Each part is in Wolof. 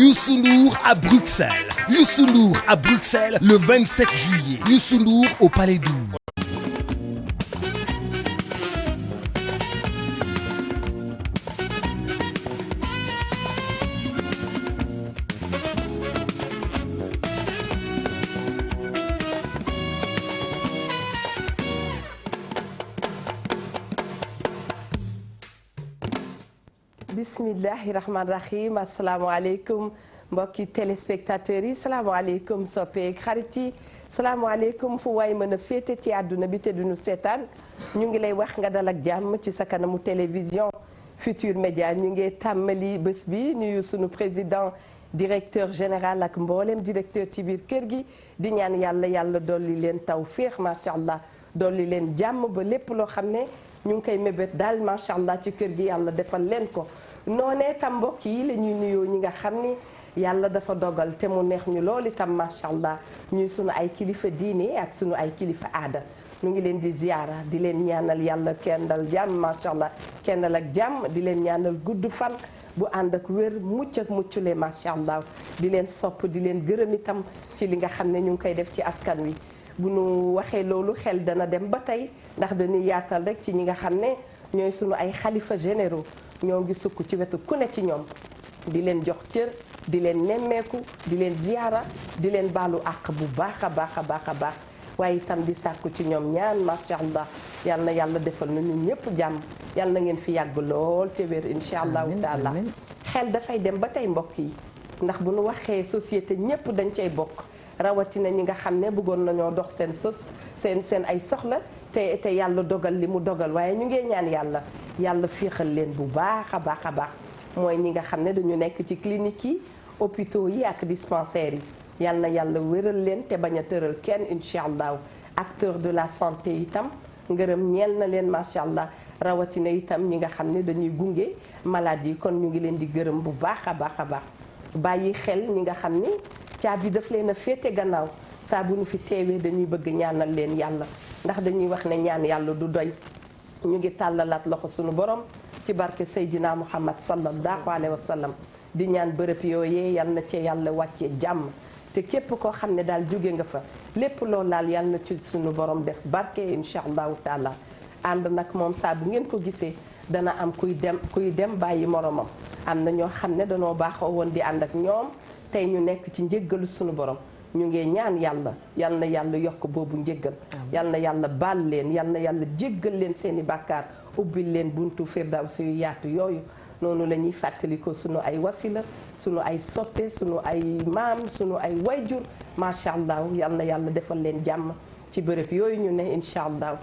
Youssou Ndour à Bruxelles. Youssou Ndour à Bruxelles le 27 juillet. Youssou Ndour au Palais 12. bismillahi rahmaani rahim asalaamaaleykum mbokki téléspectateurs yi salaamaaleykum soppeek xarit yi salaamaaleykum fu waay mën a féete ci àdduna bi te duñu seetaan ñu ngi lay wax nga dal ak jàmm ci sa kanamu télévision Futur Média ñu ngi tàmmali bés bi nuyu sunu président directeur général ak mboolem directeur ci biir kër gi di ñaan yàlla dolli leen tawféex macha allah dolli leen jàmm ba lépp loo xam ne ñu ngi koy mébét daal macha allah ci kër gi yàlla defal leen ko noonee tam mbokk yi la ñuy nuyoo ñi nga xam ni yàlla dafa dogal te mu neex ñu loolu itam macha allah ñuy sunu ay kilifa diine ak sunu ay kilifa aada ñu ngi leen di ziyaara di leen ñaanal yàlla kendal jàmm macha allah kendal ak jàmm di leen ñaanal gudd fan bu ànd ak wér mucc ak muccule macha allah di leen sopp di leen gërëm itam ci li nga xam ne ñu ngi koy def ci askan wi. bu nu waxee loolu xel dana dem ba tey ndax dañuy yaatal rek ci ñi nga xam ne ñooy sunu ay xalifa généraux ñoo ngi sukk ci wetu ku ne ci ñoom di leen jox cër di leen nemmeeku di leen ziyaara di leen baalu àq bu baax a baax a baax a baax waaye itam di sàkku ci ñoom ñaan macha allah yal na yàlla defal na ñun ñëpp jàmm yal na ngeen fi yàgg lool te wér incha allahu taala xel dafay dem ba tey mbokk yi ndax bu nu waxee société ñëpp dañ cay bokk. rawatina ñi nga xam ne bëggoon nañoo dox seen ay soxla te yàlla dogal li mu dogal waaye ñu ngee ñaan yàlla féexal leen bu baax a baax a baax mooy ñi nga xam ne dañu nekk ci clinique yi hôpitaux yi ak dispensaires yi yal na yàlla wéral leen te bañ a tëral kenn incha allah acteur de la santé itam ngërëm ñeel na leen macha allah rawatina itam ñi nga xam ne dañuy gunge malade yi kon ñu ngi leen di gërëm bu baax a baax a baax bàyyi xel ñi nga xam ni caabi daf leen a féete gannaaw saa bu nu fi teewee dañuy bëgg ñaanal leen yàlla ndax dañuy wax ne ñaan yàlla du doy ñu ngi tàllalaat loxo sunu borom ci barke Seydina Muhammad sallallahu alayhi wa sallam di ñaan bërëb yooyee yal na ci yàlla wàccee jàmm te képp koo xam ne daal jóge nga fa lépp loolu laal yal na ci sunu borom def barke incha allahu taala ànd nag moom saa bu ngeen ko gisee dana am kuy dem bàyyi moromam am na ñoo xam ne danoo baaxoo woon di ànd ak ñoom tey ñu nekk ci njëggalu sunu borom ñu ngi ñaan yàlla yal na yàlla yokk boobu njëggal yal na yàlla baal leen yal na yàlla jéggal leen seeni bàkkaar ubbil leen buntu firdaws yu yaatu yooyu noonu la ñuy fàttaliko sunu ay wasila sunu ay soppe sunu ay maam sunu ay wayjur macha allah yal na yàlla defal leen jàmm ci bërëb yooyu ñu ne incha allah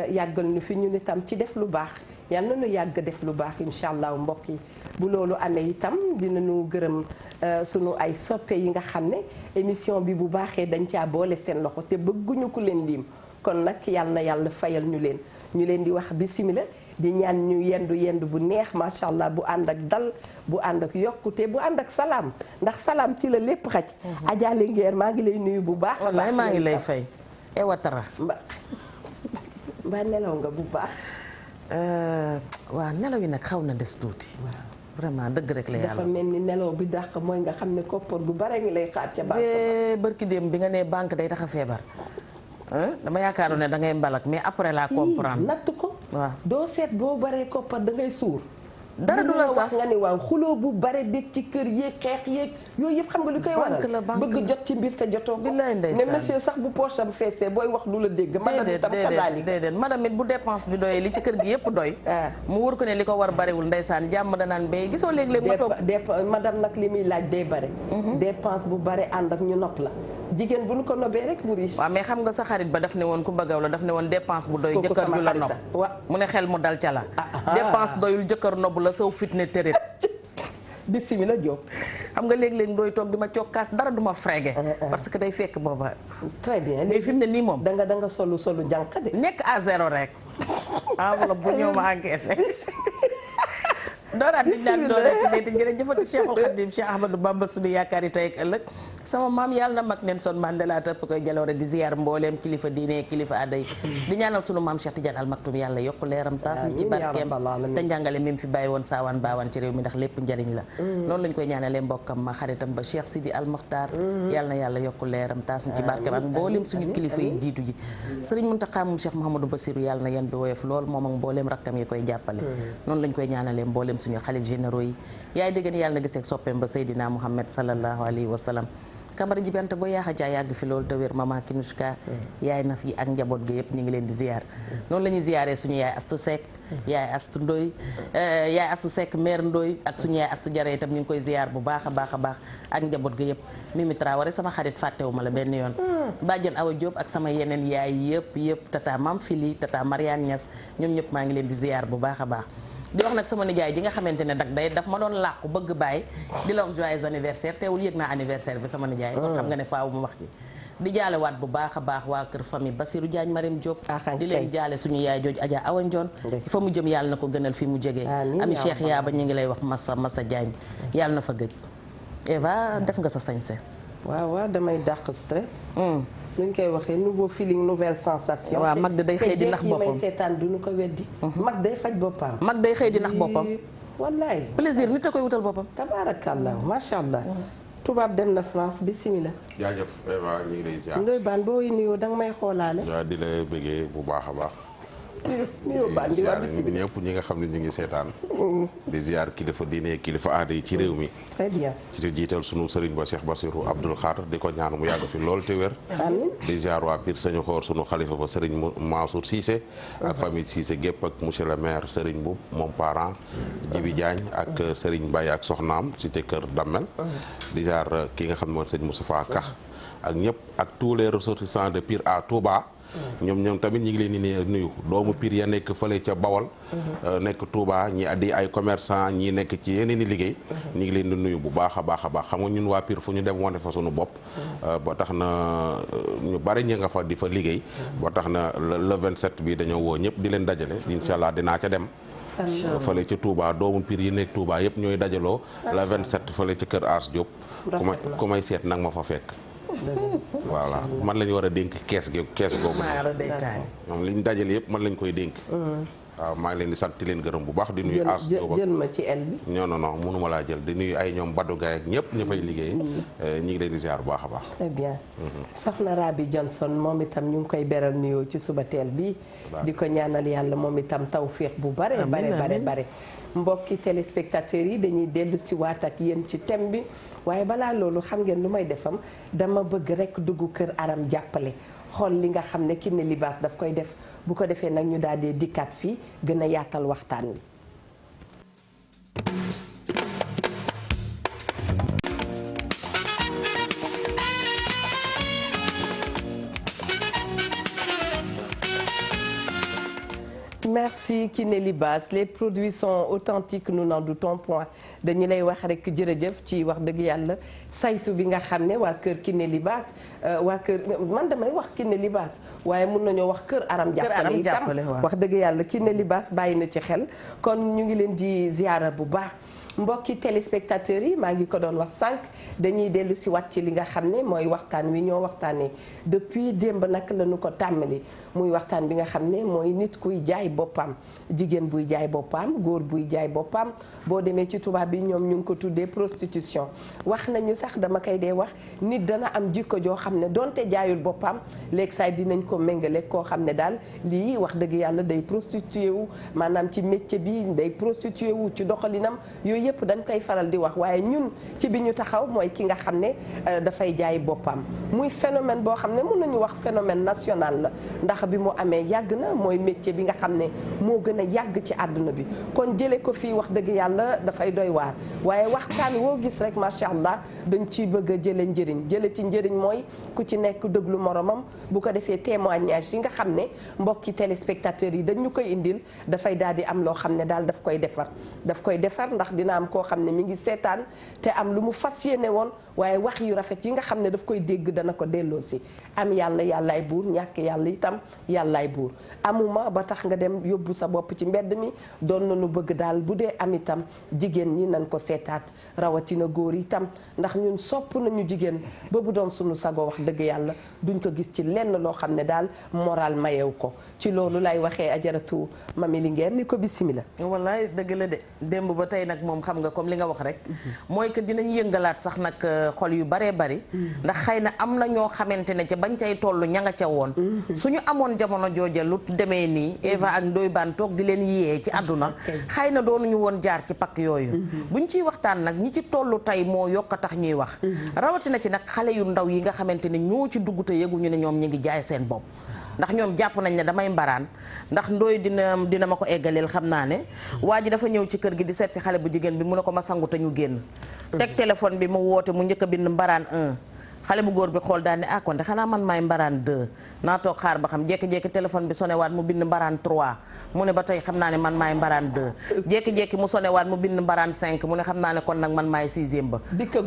yàggal ñu fi ñun itam ci def lu baax yal na ñu yàgg def lu baax incha allah mbokk yi bu loolu amee itam dinañu gërëm sunu ay soppe yi nga xam ne émission bi bu baaxee dañ caa boole seen loxo te bëgguñu ko leen lim kon nag yal na yàlla fayal ñu leen di wax bisimila di ñaan ñu yendu bu neex macha allah bu ànd ak dal bu ànd ak yokkute bu ànd ak salaam ndax salaam ci la lépp xaj. Adja Linguère maa ngi lay nuyu bu baax. wallaay maa ngi lay fay. Ewatara. mbaa nelaw nga bu baax. waaw nelaw yi nag xaw na des tuuti. vraiment dëgg rek la yàlla dafa mel ni nelaw bi dàq mooy nga xam ne koppar gu bare ngi lay xaar ca banque ba. barki démb bi nga nee banque day tax a feebar. dama yaakaaroon ne da ngay mbalak mais après la comprendre. natt ko. waaw doo seet boo baree koppar da ngay suur. dara du la sax nga ni waaw xuloo bu bare beeg ci kër yéeg xeex yéeg yooyu yëpp xam nga li koy waral bëgg jot ci mbir te jotoo ko. billaay ndeysaan ne monsieur sax bu poche am feesee booy wax du la dégg. déedéet madame it bu dépense bi doyee li ci kër gi yëpp doy. mu wër ko ne li ko war bariwul ndeysaan jàmm danaan bay gisoo léeg-léeg ma toog. madame nag li muy laaj day bare. dépense bu bare ànd ak ñu nopp la. jigéen bu nu ko nobee rek bu riche. waaw mais xam nga sa xarit ba daf ne woon Kumba Gawlo daf ne woon dépense bu doy jëkkër ju la nopp mu ne xel mu dal ca la dépense doyul jëkkër nopp la saw fitne tërit bismillah Diop. xam nga léeg-léeg dooy toog di ma cokkaas dara du ma frégué parce que day fekk booba très bien mais fi mu ne nii moom da nga solu jànq de nekk à zéro rek enveloppe bu ñëw ma encaissé dooraat di ñaan dooleeti leeti jërëjëfati Cheikhul Khadim Cheikh Ahmadou Bamba suñu yaakaar yi tey ak ëllëg sama maam yàlla na mag Nelson Mandela tëpp koy jaloore di ziar mbooleem kilifa diine kilifa aada yi di ñaanal sunu maam Cheikh Tidiane Al Maktoum yàlla yokk leeram taas ñu ci barkeem te njàngale mi fi bàyyi woon saawaan baawaan ci réew mi ndax lépp njëriñ la noonu lañ koy ñaanalee mbokkam ma xaritam ba Cheikh Sidi Al Mokhtar yàlla na yàlla yokk leeram taas ñu ci barkeem ak mbooleem suñu kilifa yi jiitu ji Sëriñ Muntaxa moom Cheikh Mouhamadou Bassirou yàlla na yéen bi woyof lool moom ak mbooleem rakkam yi koy jàppale noonu lañ koy ñaanalee mbooleem suñu xalif généraux yi yaay dégg ni yàlla na gisee soppeem ba Seydina Muhammad sallallahu alayhi wa sallam Kamara Jibante boo yaaxa jaa yàgg fi loolu te wér mama Kinushka yaay na fi ak njaboot gi yëpp ñu ngi leen di ziar noonu la ñuy ziaree suñu yaay Astu Seck yaay Astu Ndoy yaay Astu Seck mère Ndoy ak suñu yaay Astu Jare itam ñu ngi koy ziar bu baax a baax a baax ak njaboot gi yëpp Mimi Traoré sama xarit fàttewuma la benn yoon Badiane Awa Diop ak sama yeneen yaay yëpp tata Mam Fili tata Mariane Niass ñoom ñëpp maa ngi leen di ziar bu baax a baax di wax nag sama nijaay ji nga xamante ne dak day daf ma doon làqu bëgg bàyyi di la wax joyeux anniversaire teewul yëg naa anniversaire bi sama nijaay kon xam nga ne faaw mu wax ji di jaale waat bu baax a baax waa kër famille Basirou Diagne Marème Diop di leen jaale suñu yaay jooj Adja Awa Ndion fa mu jëm yàlla na ko gënal fi mu jógee ami Cheikh Yaaba ñu ngi lay wax Massa Diagne yàlla na fa gëj Eva def nga sa sañse waaw damay dàq stress ñu ngi koy waxee nouveau feeling nouvelle sensation. waaw mag day xëy di nax boppam te may seetaan duñu ko weddi. mag day faj boppam. mag day xëy di nax boppam. wallaay plaisir nit a koy wutal boppam. tabaarakallah macha allah. tubaab dem na France bisimilah. jaajëf Eva ñu ngi lay ziar. Ndoye Bane boo nuyoo danga may xoolaale. waaw di la bëggee bu baax a baax. nuyoo Bane di waa bisimilah ñëpp ñi nga xam ne ñu ngi seetaan. di ziar kilifa diine kilifa aada yi ci réew mi. très bien. ci jiital sunu sëriñ ba Cheikh Bassirou Abdoul Khadr di ko ñaan mu yàgg fi lool te wér. amiin di ziar waa Pire Sañu Xoor sunu xalifa ba sëriñ Mansour Cissé. ak famille Cissé gépp ak monsieur le maire Serigne Boub moom parent. Jibi Diagne ak Serigne Baye ak soxnaam cité Kër Damel. di ziar ki nga xam ne mooy sëñ Moustapha Ka ak ñëpp ak tous les ressortissants de Pire à Touba. ñoom tamit ñi ngi leen di nuyu doomu Pire ya nekk fële ca Bawol nekk Touba ñi di ay commerçant ñi nekk ci yeneen i liggéey ñi ngi leen di nuyu bu baax a baax a baax xam nga ñun waa Pire fu ñu dem wante fa sunu bopp ba tax na ñu bari ñi nga fa di fa liggéey ba tax na le 27 bi dañoo woo ñëpp di leen dajale incha allah dinaa ca dem fële ca Touba doomu Pire yi nekk Touba yëpp ñooy dajaloo le 27 fële ca kër Ars Diop ku may seet nag ma fa fekk voilà man lañu war a dénk kees googu moom li ñu dajale yëpp man lañ koy dénk waaw maa ngi leen di sant di leen gërëm bu baax di nuyu as jël ma ci el bi non mënuma laa jël di nuyu ay ñoom Badou Gaye ak ñëpp ñu fay liggéey ñi ngi leen di ziar bu baax a baax très bien soxna Rabi Johnson moom itam ñu ngi koy beral nuyoo ci suba teel bi di ko ñaanal yàlla moom itam tawféex bu bare mbokki téléspectateurs yi dañuy dellu si waat ak yéen ci thème bi waaye balaa loolu xam ngeen lu may defam dama bëgg rekk dugg kër Aram jàppale xool li nga xam ne Kiné Libaas daf koy def bu ko defee nag ñu daal di dikkaat fii gën a yaatal waxtaan wi. merci Kiné Libaas les produits sont authentiques nous n'en doutons point dañu lay wax rek jërëjëf ci wax dëgg yàlla saytu bi nga xam ne waa kër Kiné Libaas waa kër man damay wax Kiné Libaas waaye mun nañoo wax kër Aram jàppale itam wax dëgg yàlla Kiné Libaas bàyyi na ci xel kon ñu ngi leen di ziara bu baax mbokki téléspectateurs yi maa ngi ko doon wax sànq dañuy dellu si wat ci li nga xam ne mooy waxtaan wi ñoo waxtaanee depuis démb nag la ñu ko tàmmali muy waxtaan bi nga xam ne mooy nit kuy jaay boppam jigéen buy jaay boppam góor buy jaay boppam boo demee ci tubaab bi ñoom ñu ngi ko tuddee prostitution wax nañu sax dama koy dee wax nit dana am jikko joo xam ne donte jaayul boppam léegi saay dinañ ko méngale koo xam ne daal lii wax dëgg yàlla day prostitué wu maanaam ci métier bi day prostitué wu ci doxalinam yooyu yëpp dañ koy faral di wax waaye ñun ci bi ñu taxaw mooy ki nga xam ne dafay jaay boppam muy phénomène boo xam ne mën nañu wax phénomène national la ndax bi mu amee yàgg na mooy métier bi nga xam ne moo gën a yàgg ci àdduna bi kon jële ko fii wax dëgg yàlla dafay doy waar waaye waxtaan woo gis rek macha allah dañ ciy bëgg a jële njëriñ jële ci njëriñ mooy ku ci nekk déglu moromam bu ko defee témoignage yi nga xam ne mbokki téléspectateurs yi dañu koy indil dafay daal di am loo xam ne daal daf koy defar ndax dina dina am koo xam ne mi ngi seetaan te am lu mu fas yéene woon waaye wax yu rafet yi nga xam ne daf koy dégg dana ko delloo si am yàlla yàllaay buur ñàkk yàlla itam yàllaay buur amuma ba tax nga dem yóbbu sa bopp ci mbedd mi doon nañu bëgg daal bu dee am itam jigéen ñi nañ ko seetaat rawatina góor itam ndax ñun sopp nañu jigéen ba bu doon sunu sago wax dëgg yàlla duñ ko gis ci lenn loo xam ne daal moral mayew ko ci loolu lay waxee ajaratu Mami Linguère ni ko bisimila. wallaay dëgg la de démb ba tey nag moom xam nga comme li nga wax rek mooy que dinañ yëngalaat sax nag xol yu baree bari ndax xëy na am na ñoo xamante ne ca bañ cay toll ña nga ca woon suñu amoon jamono jooja lu demee nii Eva ak Ndoye Bane toog di leen yee ci àdduna xëy na doonuñu woon jaar ci pakk yooyu buñ ciy waxtaan nag ñi ci tollu tey moo yokk a tax ñuy wax rawatina ci nag xale yu ndaw yi nga xamante ne ñoo ci dugg te yëguñu ne ñoom ñi ngi jaay seen bopp ndax ñoom jàpp nañ ne damay mbaraan ndax Ndoye dina ma ko eggaleel xam naa ne waa ji dafa ñëw ci kër gi di seet si xale bu jigéen bi mu ne ko ma sangu te ñu génn teg téléphone bi mu woote mu njëkk a bind mbaraan 1 xale bu góor bi xool daal ne ah kon de xanaa man maay mbaraan 2 naa toog xaar ba xam jékki-jékki téléphone bi sonewaat mu bind mbaraan 3 mu ne ba tey xam naa ne man maay mbaraan 2 jékki-jékki mu sonewaat mu bind mbaraan 5 mu ne xam naa ne kon nag man maay 6e ba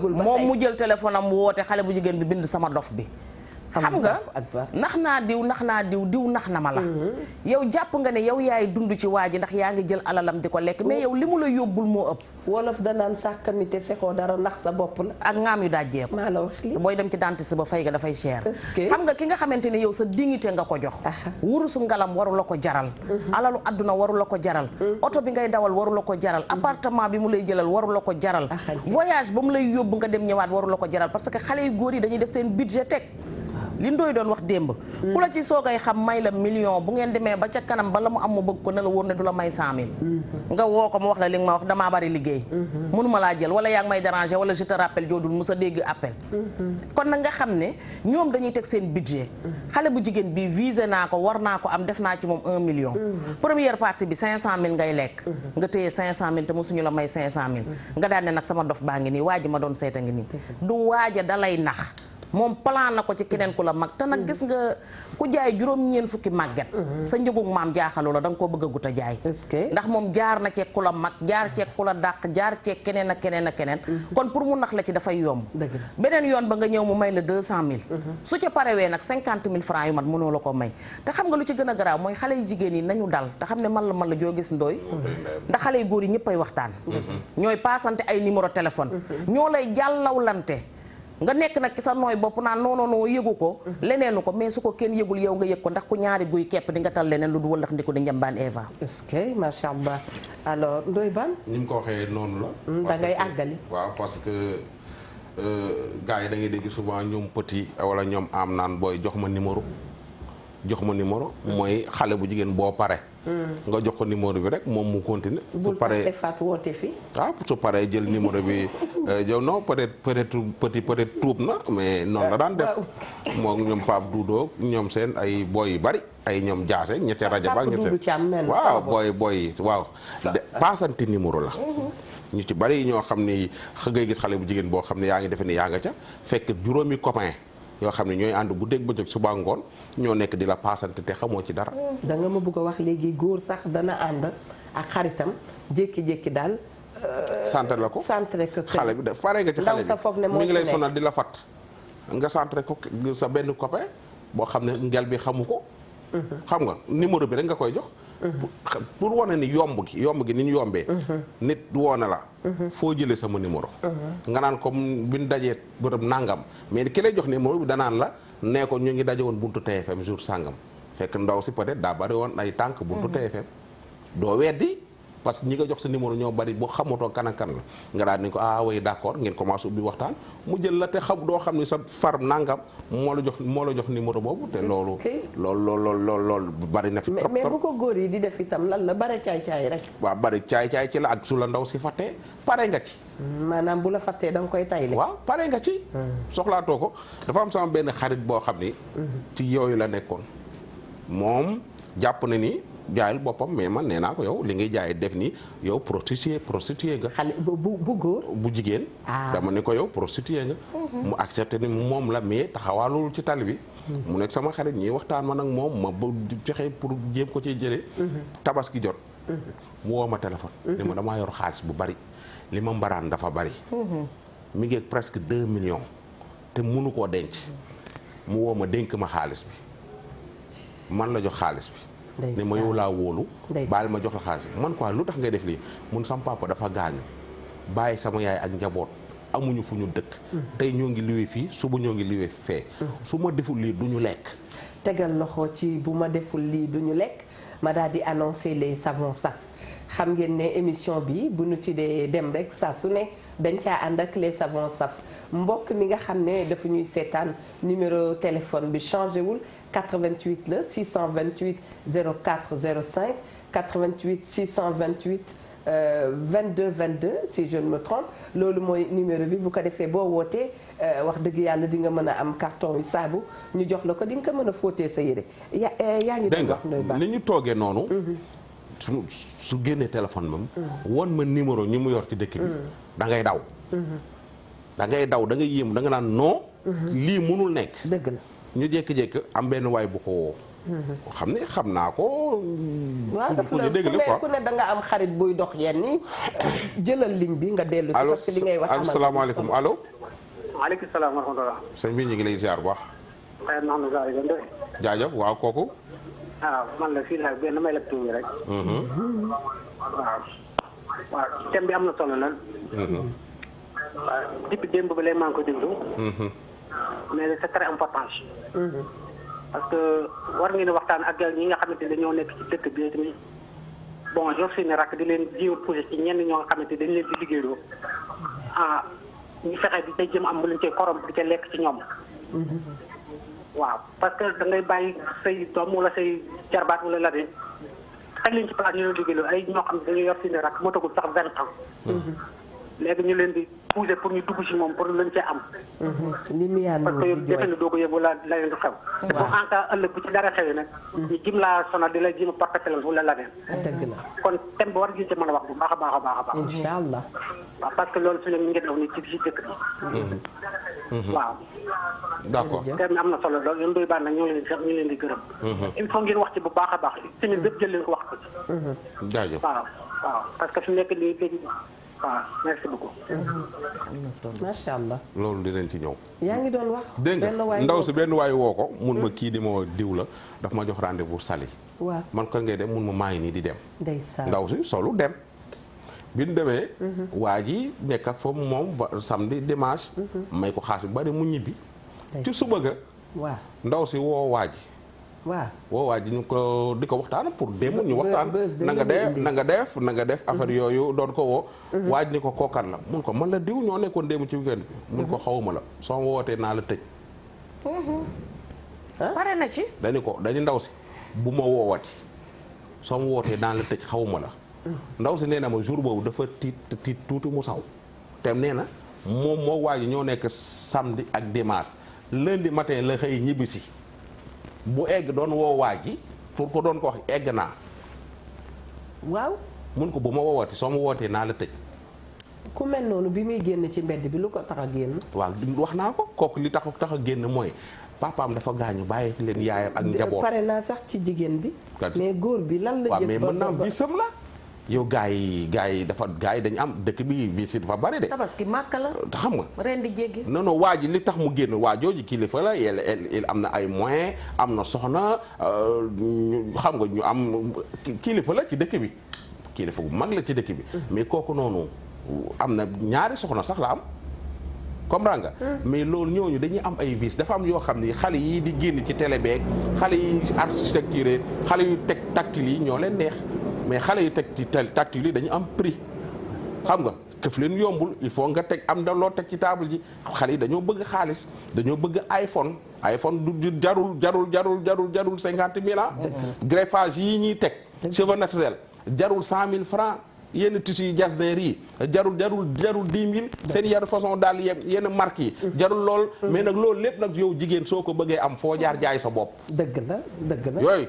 moom mu jël téléphone am woote xale bu jigéen bi bind sama dof bi xam nga nax naa diw nax na ma la yow jàpp nga ne yow yaay dund ci waa ji ndax yaa ngi jël alalam di ko lekk mais yow li mu la yóbbul moo ëpp wolof danaan sàkkamite sexoo dara nax sa bopp la ak ngaam yu dajjee ko maa la wax li booy dem ci dentiste ba fay ga dafay cher xam nga ki nga xamante ne yow sa dignité nga ko jox wurusu ngalam waru la ko jaral alalu adduna waru la ko jaral oto bi ngay dawal waru la ko jaral appartement bi mu lay jëlal waru la ko jaral voyage ba mu lay yóbbu nga dem ñëwaat waru la ko jaral parce que xale yu góor yi dañuy def seen budget teg li Ndoye doon wax démb ku la ci soogay xam may la million bu ngeen demee ba ca kanam bala mu am mu bëgg ko ne la wóor ne du la may 100 000 nga woo ko mu wax la li nga ma wax damaa bari liggéey mënuma laa jël wala yaa ngi may déranger wala je te rappelle joodul mu sa dégg appel kon nag nga xam ne ñoom dañuy teg seen budget xale bu jigéen bi visé naa ko war naa ko am def naa ci moom 1 million première partie bi 500 000 ngay lekk nga téye 500 000 te mosuñu la may 500 000 nga daan ne nag sama dof baa ngi nii waa ji ma doon seeta ngi nii du waaja dalay nax moom plan na ko ci keneen ku la mag te nag gis nga ku jaay juróom-ñeent fukki màgget sa njëgug maam jaaxalu la da nga koo bëgg a gut a jaay ndax moom jaar na ceeg ku la mag jaar ceeg ku la dàq jaar ceeg keneen ak keneen ak keneen kon pour mu nax la ci dafay yomb beneen yoon ba nga ñëw mu may la 200 000 su ca parewee nag 50 000 francs yu mat mënoo la ko may te xam nga lu ci gën a garaaw mooy xale yu jigéen yi nañu dal te xam ne man la joo gis Ndoye ndax xale yu góor yi ñëpp ay waxtaan ñooy paasante ay numéro téléphone ñoo lay jàllawlante nga nekk nag ci sa nooy bopp naan non yëgu ko leneenu ko mais su ko kenn yëgul yow nga yëg ko ndax ku ñaari guy kepp di nga tal leneen lu du wëllax ndi ko di njambaan Eva est-ce que macha allah alors Ndoye Bane ni mu ko waxee noonu la da ngay àggali waaw parce que gars yi da ngay dégg souvent ñoom petit wala ñoom am naan booy jox ma numéro mooy xale bu jigéen boo pare nga jox ko numéro bi rek moom mu continuer su paree faat woote fi waaw su paree jël numéro bi yow non peut-être petit tuub na mais noonu la daan def moom ñoom Pape Doudou ñoom seen ay boy yu bari ay ñoom jaase ñetti rajo ba ñetti waaw boy waaw paasante numéro la ñu ci bari ñoo xam ni ngay gis xale bu jigéen boo xam ne yaa ngi defe ni yaa nga ca fekk juróomi copain yoo xam ne ñooy ànd guddeeg bëccëg suba ngoon ñoo nekk di la paasante te xamoo ci dara. da nga ma bëgg a wax léegi góor sax dana ànd ak xaritam jékki-jékki daal. centre la ko centre ko xale bi de pare nga ci xale bi mi ngi lay sonal di la fat nga centre ko sa benn copain boo xam ne ngel bi xamu ko. xam nga numéro bi rek nga koy jox. pour wane ni yomb gi ni ñu yombee. nit woona la. foo jëlee sama numéro. nga naan comme bi ñu dajee bërëb nangam mais ki lay jox numéro bi danaan la nee ko ñu ngi daje woon buntu TFM jour sangam fekk ndaw si peut-être daa bari woon ay tànk buntu TFM. doo weddi parce que ñi nga jox sa numéro ñoo bari boo xamatoo kan ak kan la nga daal ni ko oui d'accord ngeen commencé ubbi waxtaan mu jël la te xam doo xam ni sa far nangam moo la jox numéro boobu te loolu bari na fi trop mais bu ko góor yi di def itam lan la bari caay-caay rek waaw bari caay-caay ci la ak su la ndaw si fàttee pare nga ci maanaam bu la fàttee da nga koy tayle waaw pare nga ci soxlaatoo ko dafa am sama benn xarit boo xam ni ci yooyu la nekkoon moom jàpp na ni jaayul boppam mais man nee naa ko yow li ngay jaay def nii yow prostitué nga. xale bu góor. bu jigéen. dama ne ko yow prostitué nga. mu accepté ni moom la mais taxawaalul ci tali bi. mu nekk sama xarit ñi waxtaan ma nag moom ma ba fexe pour jéem ko ci jëlee. tabaski jot. mu woo ma téléphone. ni ma damaa yor xaalis bu bari li ma mbaraan dafa bari. mi ngi presque 2 millions te mënu koo denc. mu woo ma dénk ma xaalis bi man la jox xaalis bi. ne ma yow laa wóolu. baal ma jox la xaalis bi man quoi lu tax ngay def lii mun sam papa dafa gaañu bàyyi sama yaay ak njaboot amuñu fu ñu dëkk. tey ñoo ngi liwee fii suba ñoo ngi liwee fee. su ma deful lii du ñu lekk. tegal loxo ci bu ma deful lii du ñu lekk ma daal di annoncer les savons saf xam ngeen ne émission bi bu ñu ci dee dem rek saa su ne dañ caa ànd ak les savons saf mbokk mi nga xam ne dafa ñuy seetaan numéro téléphone bi changé wul 88 la 628 04 05 88 628 22 22 si je ne me trompe loolu mooy numéro bi bu ko defee boo wootee wax dëgg yàlla di nga mën a am carton yu saabu ñu jox la ko di nga ko mën a fóotee sa yére yaa ngi doon wax Ndoye Bane ni ñu toogee noonu su génnee téléphone mam won ma numéro ñi mu yor ci dëkk bi da ngay daw da ngay daw da ngay yéem da nga naan non lii mënul nekk dëgg la ñu jékki-jékki am benn waay bu ko woo xam ne xam naa ko. waaw dafa la ku ne da nga am xarit buy dox yenn ni jëlal ligne bi nga dellu si parce que li ngay wax amal asalaamaaleykum allo. maaleykum salaam wa rahmatulah. sëñ bi ñu ngi lay ziar bu baax. xëy na am na jaajëf waaw kooku. man la fii nag benn may la tuuti rek. waaw thème bi am na solo lan. waaw depuis démb ba léegi maa ngi ko déglu. mais c'est très important. parce que war ngeen waxtaan ak ñi nga xamante ne dañoo nekk ci dëkk bi tamit bon jox seen i rakk di leen jiw poussé ci ñenn ñoo nga xamante dañ leen di liggéeyloo ñu fexe di ca jëm am bu leen cee korom di ca lekk ci ñoom. waaw parce que da ngay bàyyi say doom wala say jarbaat wala la de teg leen ci place ñu leen liggéeyloo ay ñoo xam ne dañoo yor seen i rakk motagul sax 20 ans. léegi ñu leen di poussé pour ñu dugg ci moom pour lañ cee am. li mu yàlla parce que yow defe na doo ko yëg wala la leen di xew. te bu en cas ëllëg bu ci dara xewee nag. ñu jëm laa sonal di la jëm a porte plainte wala la leen. dëgg la kon thème bi war ngeen ci mën a wax bu baax a baax a baax a baax. incha allah. waaw parce que loolu suñu ngi daw ni ci dëkk bi. waaw. d'accord thème bi am na solo loolu ñun Ndoye Bane nag ñu leen di gërëm. il faut ngeen wax ci bu baax a baax tamit bépp jël leen ko wax ko ci. jaajëf waaw waaw parce que fi nekk nii léegi waaw merci beaucoup. macha allah. loolu dinañ ci ñëw. yaa ngi doon wax. dégg nga ndaw si benn waay woo ko mun ma kii di ma diw la daf ma jox rendez-vous Saly. waaw man ko ngay dem mun ma maa ngi nii di dem. ndeysaan ndaw si solu dem. bi ñu demee. waa ji nekk ak foofu moom samedi dimanche. may ko xaas bu bari mu ñibbi. ci suba ga. waaw ndaw si woo waa ji. waaw woo waa ji ñu ko di ko waxtaan pour démb ñu waxtaan na nga def affaire yooyu doon ko woo. waa ji ni ko kookan la mun ko man la diw ñoo nekkoon démb ci weekend bi. mun ko xawuma la soo ma wootee naa la tëj. pare na ci. dañu ndaw si bu ma woowati soo ma wootee naa la tëj xawuma la. ndaw si nee na ma jour boobu dafa tiit tuuti mu saw te nee na moom moo waa ji ñoo nekk samedi ak dimanche lundi matin la xëy ñibbisi bu egg doon woo waa ji pour ko doon ko wax egg naa. waaw. mun ko bu ma woowati soo ma wootee naa la tëj. ku mel noonu bi muy génn ci mbedd bi lu ko tax a génn. waaw wax naa ko kooku li tax a génn mooy papaam dafa gaañu bàyyi leen yaayam ak njaboot. pare naa sax ci jigéen bi. mais góor bi lan la. waaw mais mën naa am visam la. yow gars yi dañu am dëkk bi visite dafa bari de. tabaski màkk la. xam nga. ren di jéggi. non waa ji li tax mu génn waa jooju kilifa la il am na ay moyens am na soxna xam nga ñu am kilifa la ci dëkk bi kilifa bu mag la ci dëkk bi. mais kooku noonu am na ñaari soxna sax la am. comprends nga. mais loolu ñooñu dañuy am ay vices dafa am yoo xam ni xale yi di génn ci télé beeg xale yi architecture xale yu teg tactile yi ñoo leen neex. mais xale yu teg ci tactile yi dañu am prix xam nga këf leen yombul il faut nga teg am da loo teg ci table ji xale yi dañoo bëgg xaalis dañoo bëgg iPhone du jarul 50 000 ans. greffage yi ñuy teg. cheveux naturel jarul 100 000 francs yenn tissu yi jasneer yi jarul 10 000. seen yenn façon daal yenn marque yi. jarul lool mais nag loolu lépp nag yow jigéen soo ko bëggee am foo jaar jaay sa bopp. dëgg la yooyu.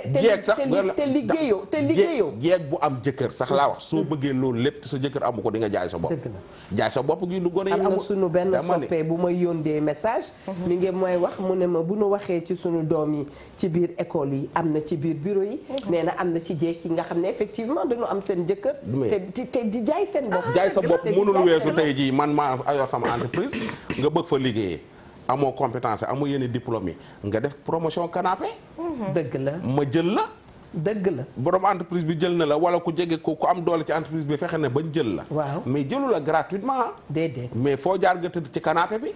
jeeg sax te liggéeyoo jeeg bu am jëkkër sax laa wax soo bëggee loolu lépp te sa jëkkër amu ko di nga jaay sa bopp. jaay sa bopp gi lu gone yi amul. am na sunu benn soppee bu may yóndee message. mi ngi mooy wax mu ne ma bu nu waxee ci sunu doom yi ci biir école yi am na ci biir bureau yi. nee na am na ci jeeg yi nga xam ne effectivement dañu am seen jëkkër. te di jaay seen bopp. jaay sa bopp mënul weesu tey jii man maa ayoo sama entreprise nga bëgg fa liggéeyee. amoo compétence amoo yenn diplôme yi nga def promotion canapé. dëgg la ma jël la. dëgg la borom entreprise bi jël na la wala ku jege ku am doole ci entreprise bi fexe na bañ jël la. waaw mais jëlu la gratuitement. déedéet mais foo jaar nga tëdd ci canapé bi.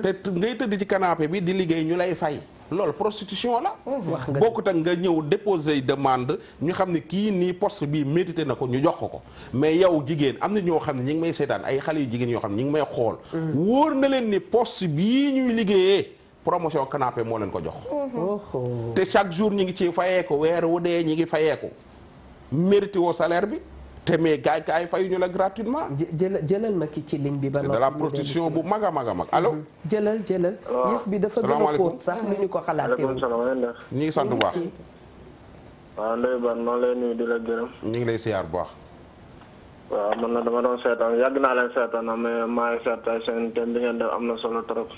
te ngay tëdd ci canapé bi di liggéey ñu lay fay. loolu prostitution la. wax nga bokkut ak nga ñëw déposer demande ñu xam ne kii nii poste bii mérité na ko ñu jox ko mais yow jigéen am na ñoo xam ne ñi ngi may seetaan ay xale yu jigéen yoo xam ne ñi ngi may xool. wóor na leen ni poste bii ñuy liggéeyee promotion canapé moo leen ko jox. te chaque jour ñi ngi ci fayeeku weer wu dee ñi ngi fayeeku mérité woo salaire bi. te mais gaay fayuñu la gratuitement. jëlal ma ki ci ligne bi ba. c'est de la prostitution bu mag a mag a mag allo. jëlal. yëf bi dafa gën a xóot sax lu ñu ko xalaatee. ñu ngi sant bu baax. waaw Ndeye Bane maa ngi lay nuyu di la gërëm. ñu ngi lay siyaar bu baax. waaw man na dama doon seetaan yàgg naa leen seetaan mais maa ngi seetaan seen thème bi ngeen def am na solo trop.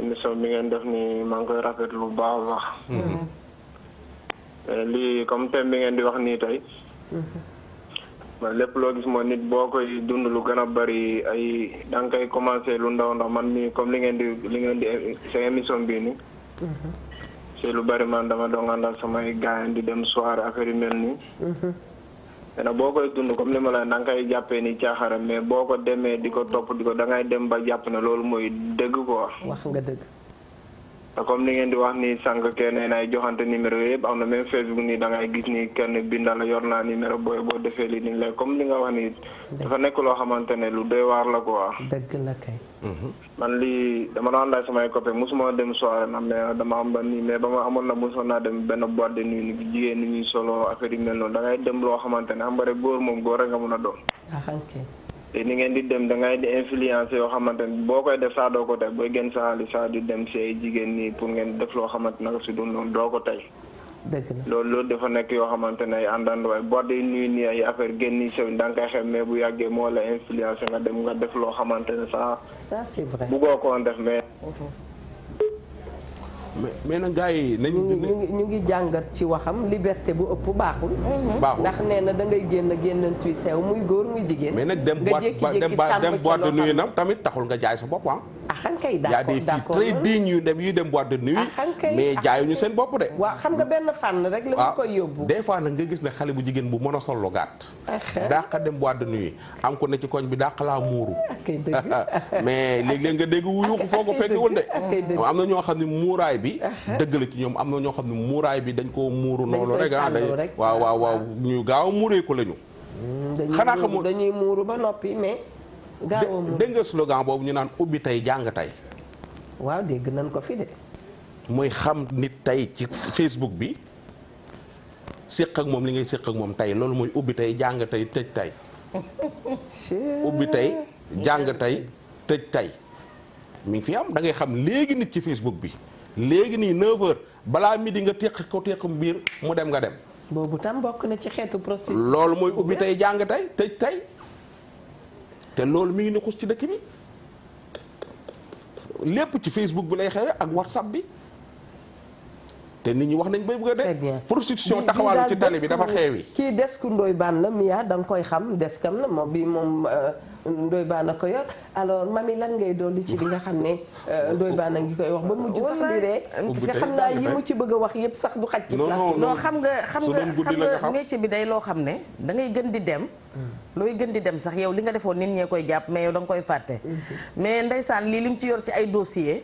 émission bi ngeen def nii maa ngi koy rafetlu bu baax a baax. lii comme thème bi ngeen di wax nii tey. man lépp loo gis mooy nit boo koy dund lu gën a bari ay da nga koy commencé lu ndaw ndaw man mii comme li ngeen di seen émission bii nii. c'est lu bari man dama doon àndal samay gars di dem soirée affaire yu mel nii. te nag boo koy dund comme li ma la da nga koy jàppee ni caaxaram mais boo ko demee di ko topp di ko da ngay dem ba jàpp ne loolu mooy dëgg quoi. wax nga dëgg. te comme ni ngeen di wax ni sànq kenn ay joxante numéro yëpp am na même Facebook nii da ngay gis ni kenn bindal yor naa numéro booy boo defee lii nii la comme li nga wax ni dafa nekk loo xamante ne lu doy waar la quoi. dëgg la kay. man lii dama doon laaj samay copain mosuma dem soirée nag mais dama am ba nii mais ba ma amoon na mosoon naa dem benn boîte de nuit ni jigéen ñi ñuy solo affaire yu mel noonu da ngay dem loo xamante ne am ba rek góor moom góor rek nga mën a doon. te ni ngeen di dem da ngay di influence yoo xamante ne boo koy def saa doo ko tey booy gën saa li saa di dem si ay jigéen nii pour ngeen def loo xamante naka si dund noonu doo ko tey. dëgg la loolu dafa nekk yoo xamante ne ay àndandoo ay boîte de nuit nii ay affaire génn nii sew da nga koy xem mais bu yàggee moo la influence nga dem nga def loo xamante ne ça c'est vrai buggoo koon def mais. mais nag gars yi ñu ngi jàngat ci waxam liberté bu ëpp baaxul. ndax nee na da ngay génnantuy sew muy góor muy jigéen. mais nag dem boîte de nuit nag tamit taxul nga jaay sa bopp ah. axankay y a des filles très dignes yu dem boîte de nuit. mais jaayuñu seen bopp de. waaw xam nga benn fànn rek la ñu koy yóbbu. des fois nag nga gis ne xale bu jigéen bu mën a sol lu gàtt. dàq dem boîte de nuit am ko ne ci koñ bi dàq laa muuru. mais léeg-léeg nga dégg wuyu foo ko fekkewul de. am na ñoo xam ne muuraay bi dëgg la ci ñoom am na ñoo xam ne muuraay bi dañ koo muuru noonu rek waaw ñu gaaw muuree ko lañu. xanaa xamul dañuy muuru ba noppi mais. gaaw dégg nga slogan boobu ñu naan ubbi tey jàng tey. waaw dégg nañ ko fi de. mooy xam nit tey ci Facebook bi séq ak moom li ngay séq ak moom tey loolu mooy ubbi tey jàng tey tëj tey. ubbi tey jàng tey tëj tey mi ngi fi am da ngay xam léegi nit ci Facebook bi léegi nii 9h balaa midi nga téq ko téqum biir mu dem nga dem. boobu tam bokk na ci xeetu prostitution. loolu mooy ubbi tey jàng tey tëj tey. te loolu mi ngi ni xus ci dëkk bi lépp ci Facebook bi lay xewe ak WhatsApp bi te nit ñi wax nañ bay bëgg a de prostitution taxawaalu ci tali bi dafa xeewi. kii desku Ndoye Bane la Mia da nga koy xam deskam la moom bi moom Ndoye Bane a ko yor alors mami lan ngay dolli ci li nga xam ne Ndoye Bane a ngi koy wax ba mujj sax di ree parce que xam naa yi mu ci bëgg a wax yëpp sax du xaj ci plateau. non xam nga métier bi day loo xam ne da ngay gën di dem looy gën di dem sax yow li nga defoon nit ñee koy jàpp mais yow da nga koy fàtte mais ndeysaan lii lim ci yor ci ay dossier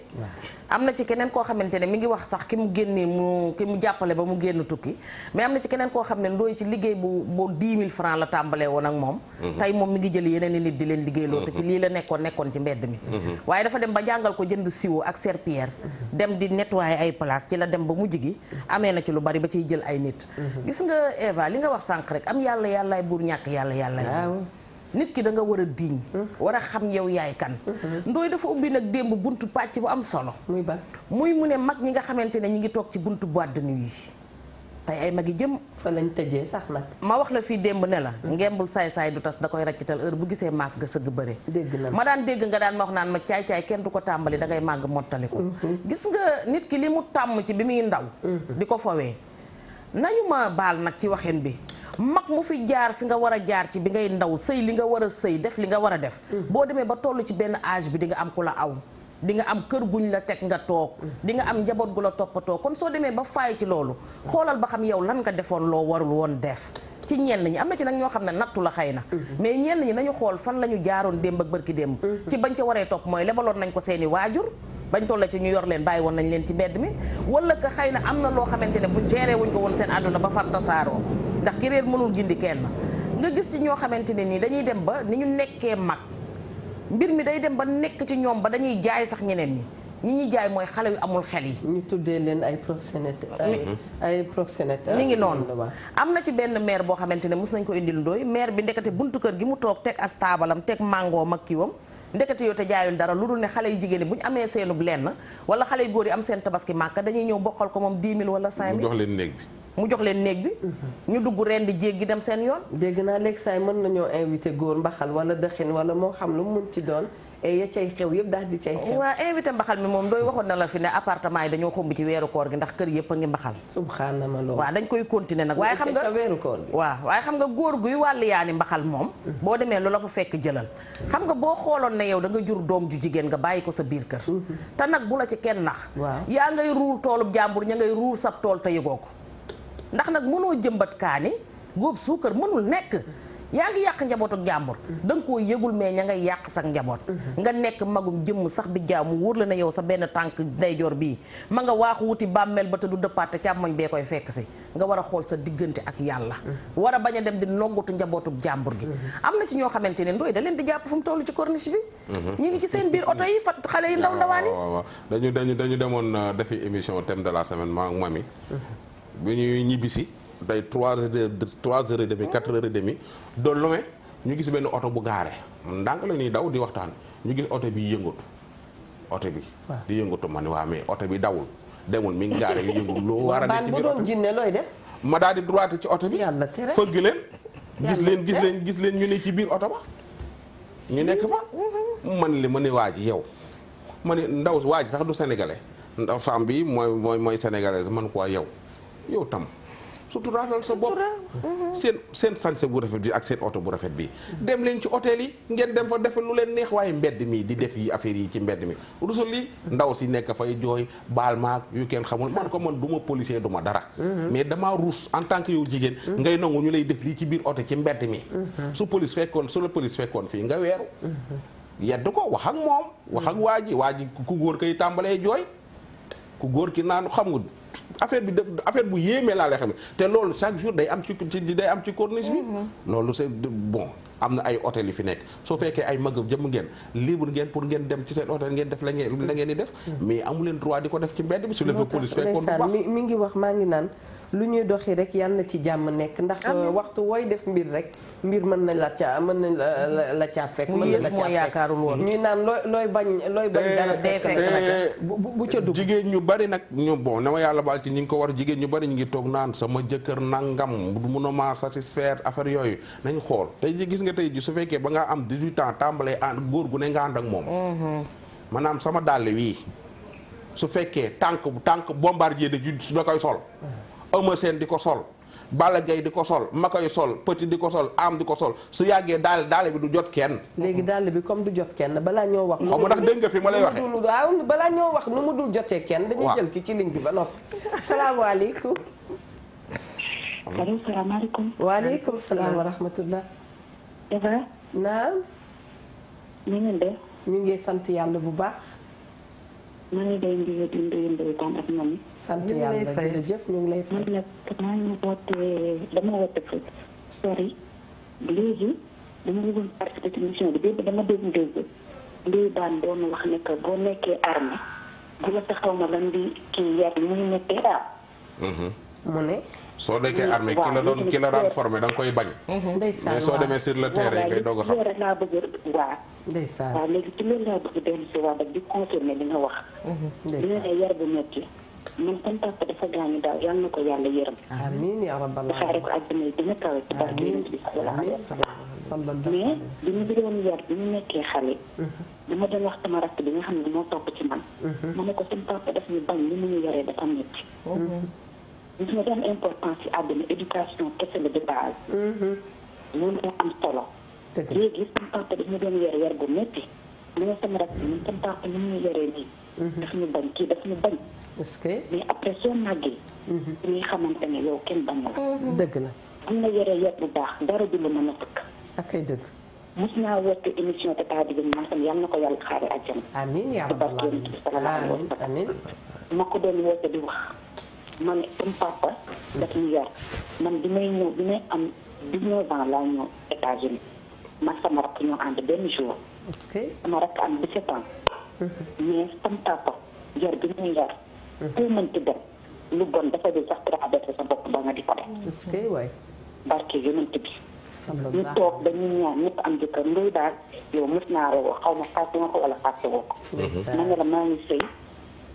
am na ci keneen koo xamante ne mi ngi wax sax ki mu génnee ki mu jàppale ba mu génn tukki mais am na ci keneen koo xam ne Ndoye ci liggéey bu 10 000 francs la tàmbalee woon ak moom tey moom mi ngi jël yeneen i nit di leen liggéeyloo te ci lii la nekkoon ci mbedd mi waaye dafa dem ba jàngal ko jënd siwo ak serpillère dem di nettoyer ay place ci la dem ba mujj gi amee na ci lu bari ba ciy jël ay nit gis nga Eva li nga wax sànq rek am yàlla yàllaay buur ñàkk yàlla nit ki da nga war a diñ war a xam yow yaay kan Ndoye dafa ubbi nag démb buntu pàcc bu am solo muy mu ne mag ñi nga xamante ne ñi ngi toog ci buntu boîte de nuit yi tey ay mag yi jëm fa lañ tëjee sax nag ma wax la fii démb ne la ngembul saay-saay du tas da koy raccital heure bu gisee maas ga sëgg bëre ma daan dégg nga daan ma wax naan ma caay-caay kenn du ko tàmbali da ngay màgg mottali ko gis nga nit ki li mu tàmm ci bi muy ndaw di ko fowee nañu ma baal nag ci waxin bi mag mu fi jaar fi nga war a jaar ci bi ngay ndaw sëy li nga war a sëy def li nga war a def boo demee ba toll ci benn âge bi di nga am ku la aw di nga am kër guñ la teg nga toog di nga am njaboot gu la toppatoo kon soo demee ba faay ci loolu xoolal ba xam yow lan nga defoon loo warul woon def ci ñenn ñi am na ci nag ñoo xam ne nattu la xëy na mais ñenn ñi nañu xool fan la ñu jaaroon démb ak bërki démb ci bañ ca waree topp mooy lebaloon nañ ko seeni waajur bañ toll ci ñu yor leen bàyyi woon nañ leen ci mbedd mi wala que xëy na am na loo xamante ne bu géré wuñ ko woon seen àdduna ba far tasaaroo ndax ki réer mënul gindi kenn nga gis ci ñoo xamante ne nii dañuy dem ba ni ñu nekkee mag mbir mi day dem ba nekk ci ñoom ba dañuy jaay sax ñeneen ñi ñuy jaay mooy xale yu amul xel yi. ñu tuddee leen ay proxénètes ay proxénètes mi ngi noonu am na ci benn maire boo xamante ne mos nañ ko indil Ndoye maire bi ndekete buntu kër gi mu toog teg as taabalam teg mangoom ak kiiwam ndekete yow te jaayul dara lu dul ne xale yu jigéen ñi bu ñu amee seenub lenn wala xale yu góor yi am seen tabaski màkka dañuy ñëw bokkal ko moom 10 000 wala 5 000 mu jox leen néeg bi. mu jox leen néeg bi ñu dugg ren di jéggi dem seen yoon. dégg naa léegi saa yi mën nañoo invité góor mbaxal wala dëxin wala moo xam lu mu mun ci doon et ya cay xew yëpp daal di cay xew. waaw invité mbaxal mi moom Ndoye waxoon na la fi ne appartement yi dañoo xumb ci weeru koor gi ndax kër yëpp a ngi mbaxal. subhanallah loolu. waaw dañ koy continuer nag. waaye xam nga weeru koor gi. waaw waaye xam nga góor guy wàllu yaani mbaxal moom. boo demee lu la fa fekk jëlal. xam nga boo xooloon ne yow da nga jur doom ju jigéen nga bàyyi ko sa biir kër. te nag bu la ci kenn nax. waaw yaa ngay ruur toolub jàmbur ña ngay ruur sab tool te yëgoo ko ndax nag mënoo jëmbat kaani góob suukar mënul nekk yaa ngi yàq njabootu jàmbur da nga koo yëgul mais ña ngay yàq sax njaboot nga nekk magum jëmm sax bi jaaw mu wóor la ne yow sa benn tànk ndeyjoor bii ma nga waaxu wuti bàmmeel ba te du dëppaate càmmoñ bee koy fekk si nga war a xool sa diggante ak yàlla war a bañ a dem di noggutu njabootu jàmbur gi am na ci ñoo xamante ne Ndoye da leen di jàpp fu mu toll ci corniche bi ñu ngi ci seen biir oto yi fat xale yi ndaw ndawaan yi waaw dañu demoon defi émission thème de la semaine ma ak mami bi ñuy ñibbisi day 3h30 4h30 de loin ñu gis benn oto bu gaare ndànk la ñuy daw di waxtaan ñu gis oto bi yëngatu oto bi di yëngatu ma ne waa mais oto bi dawul demul mi ngi gaare yu yëngu loo war a ne ci biir oto bi jinne looy def ma daal di droite ci oto bi fëgg leen gis leen ñu ne ci biir oto ba ñu nekk fa ma ne waa ji yow ma ne ndaw waa ji sax du sénégalais ndaw femme bi mooy sénégalaise man quoi yow tam suturaatal sa bopp seen sañse bu rafet bi ak seen oto bu rafet bi dem leen ci hôtel yi ngeen dem fa def lu leen neex waaye mbedd mi di def yi affaire yi ci mbedd mi rusul li ndaw si nekk fay jooy baal maag yu kenn xamul man ko man du ma policier du ma dara mais damaa ruus en tant que yow jigéen ngay nangu ñu lay def lii ci biir oto ci mbedd mi su la police fekkoon fii nga weeru yedd ko wax ak moom wax ak waa ji ku góor kay tàmbalee jooy ku góor ki naan xam nga affaire bu yéemee laa lay xam ne te loolu chaque jour day am ci corniche bi loolu c'est bon am na ay hôtel yu fi nekk soo fekkee ay mag jëm ngeen libre ngeen pour ngeen dem ci seen hôtel ngeen def la ngeen di def mais amu leen droit di ko def ci mbedd bi su leen fa police fekkoon bu baax mi ngi wax maa ngi naan lu ñuy doxi rek yal na ci jàmm nekk ndax waxtu wooy def mbir rek mbir mën nañ la caa fekk mu yées moo yaakaarul woon ñuy naan looy bañ dara fekk bu ca dugg jigéen ñu bari nag ñu bon na ma yàlla baal ci ñi ngi ko war jigéen ñu bari ñu ngi toog naan sama jëkkër nangam du mun a ma satisfaire affaire yooyu nañ xool tey ji gis nga tey ji su fekkee ba nga am 18 ans tàmbalee ànd góor gu ne nga ànd ak moom maanaam sama dàll wii su fekkee tànk bombardier da koy sol Eumeu Sène di ko sol Balla Gaye di ko sol ma koy sol Petit di ko sol am di ko sol su yàggee daal bi du jot kenn léegi dàll bi comme du jot kenn balaa ñoo wax xaw ma ndax dégg nga fi ma lay waxee waaw balaa ñoo wax nu mu dul jotee kenn dañuy jël ki ci ligne bi ba noppi salaamaaleykum allo salaamaaleykum. waaleykum salaam wa rahmatullah. Eva. naam. ñu ngi def. ñu ngi sant yàlla bu baax. maa ngi lay nuyu di nuyu Tane ak ñoom. sant yàlla jërëjëf ñu ngi lay fay. man nag maa ngi dama woote fa sori léegi dama bëggoon participer ci émission bi dama dégg Ndoye Bane doon wax ne que boo nekkee armée bu la taxaw ma lan di kii yar mu ngi nekkee daal. mu ne. soo nekkee armée ki la daan formé da nga koy bañ. ndeysaan mais soo demee sur le terrain ngay doog a xam. loolu rek laa bëgg waaw. ndeysaan waaw léegi ci loolu laa bëgg dellu si waat di confirmer li nga wax. li nga ne yar bu métti man sama papa dafa gaañu daal yal na ko yàlla yërëm. amiin yaa rabbal aalamiin xaare ko àjjana yi gën a kawe ci barke Yonent bi sallallahu alayhi wa sallam. mais bi ñu doon yar bi ñu nekkee xale. dama doon wax sama rakk bi nga xam ne moo topp ci man. ma ne ko sama papa daf ñu bañ li mu ñu yaree dafa métti. gis nga daam importance ci àdduna éducation kese la de base. loolu moo am solo. léegi sama papa daf ñu doon yar bu métti. li nga sama rakk bi ñun sama papa ni mu ñu yaree nii. daf ñu bañ kii daf ñu bañ. est-ce que mais après soo màggee. ñuy xamante ne yow kenn bañ la. dëgg la. am na yore yar bu baax dara du la mën a fëkk. ak kay dëgg. mos naa woote émission Tata Digine man tam yal na ko yàlla xaare àjjana. amiin yaa rabbal aalamiin amiin. ma ko doon woote di wax man sama papa daf ñu yar man bi may ñëw bi may am 19 ans laa ñëw États-Unis ma sama rakk ñoo ànd benn jour. est-ce que sama rakk am 17 ans. mais sama papa yar bi muy yar. foo mënti dem lu bon dafa di sax traversé sa bopp ba nga di ko def. est-ce que waay. barke Yonent bi. ñu toog dañuy ñaan ñëpp am jëkkër ndoy daal yow mos naa rewoo xaw ma fàtte nga ko wala fàtte woo ko. ma ne la maa ngi sëy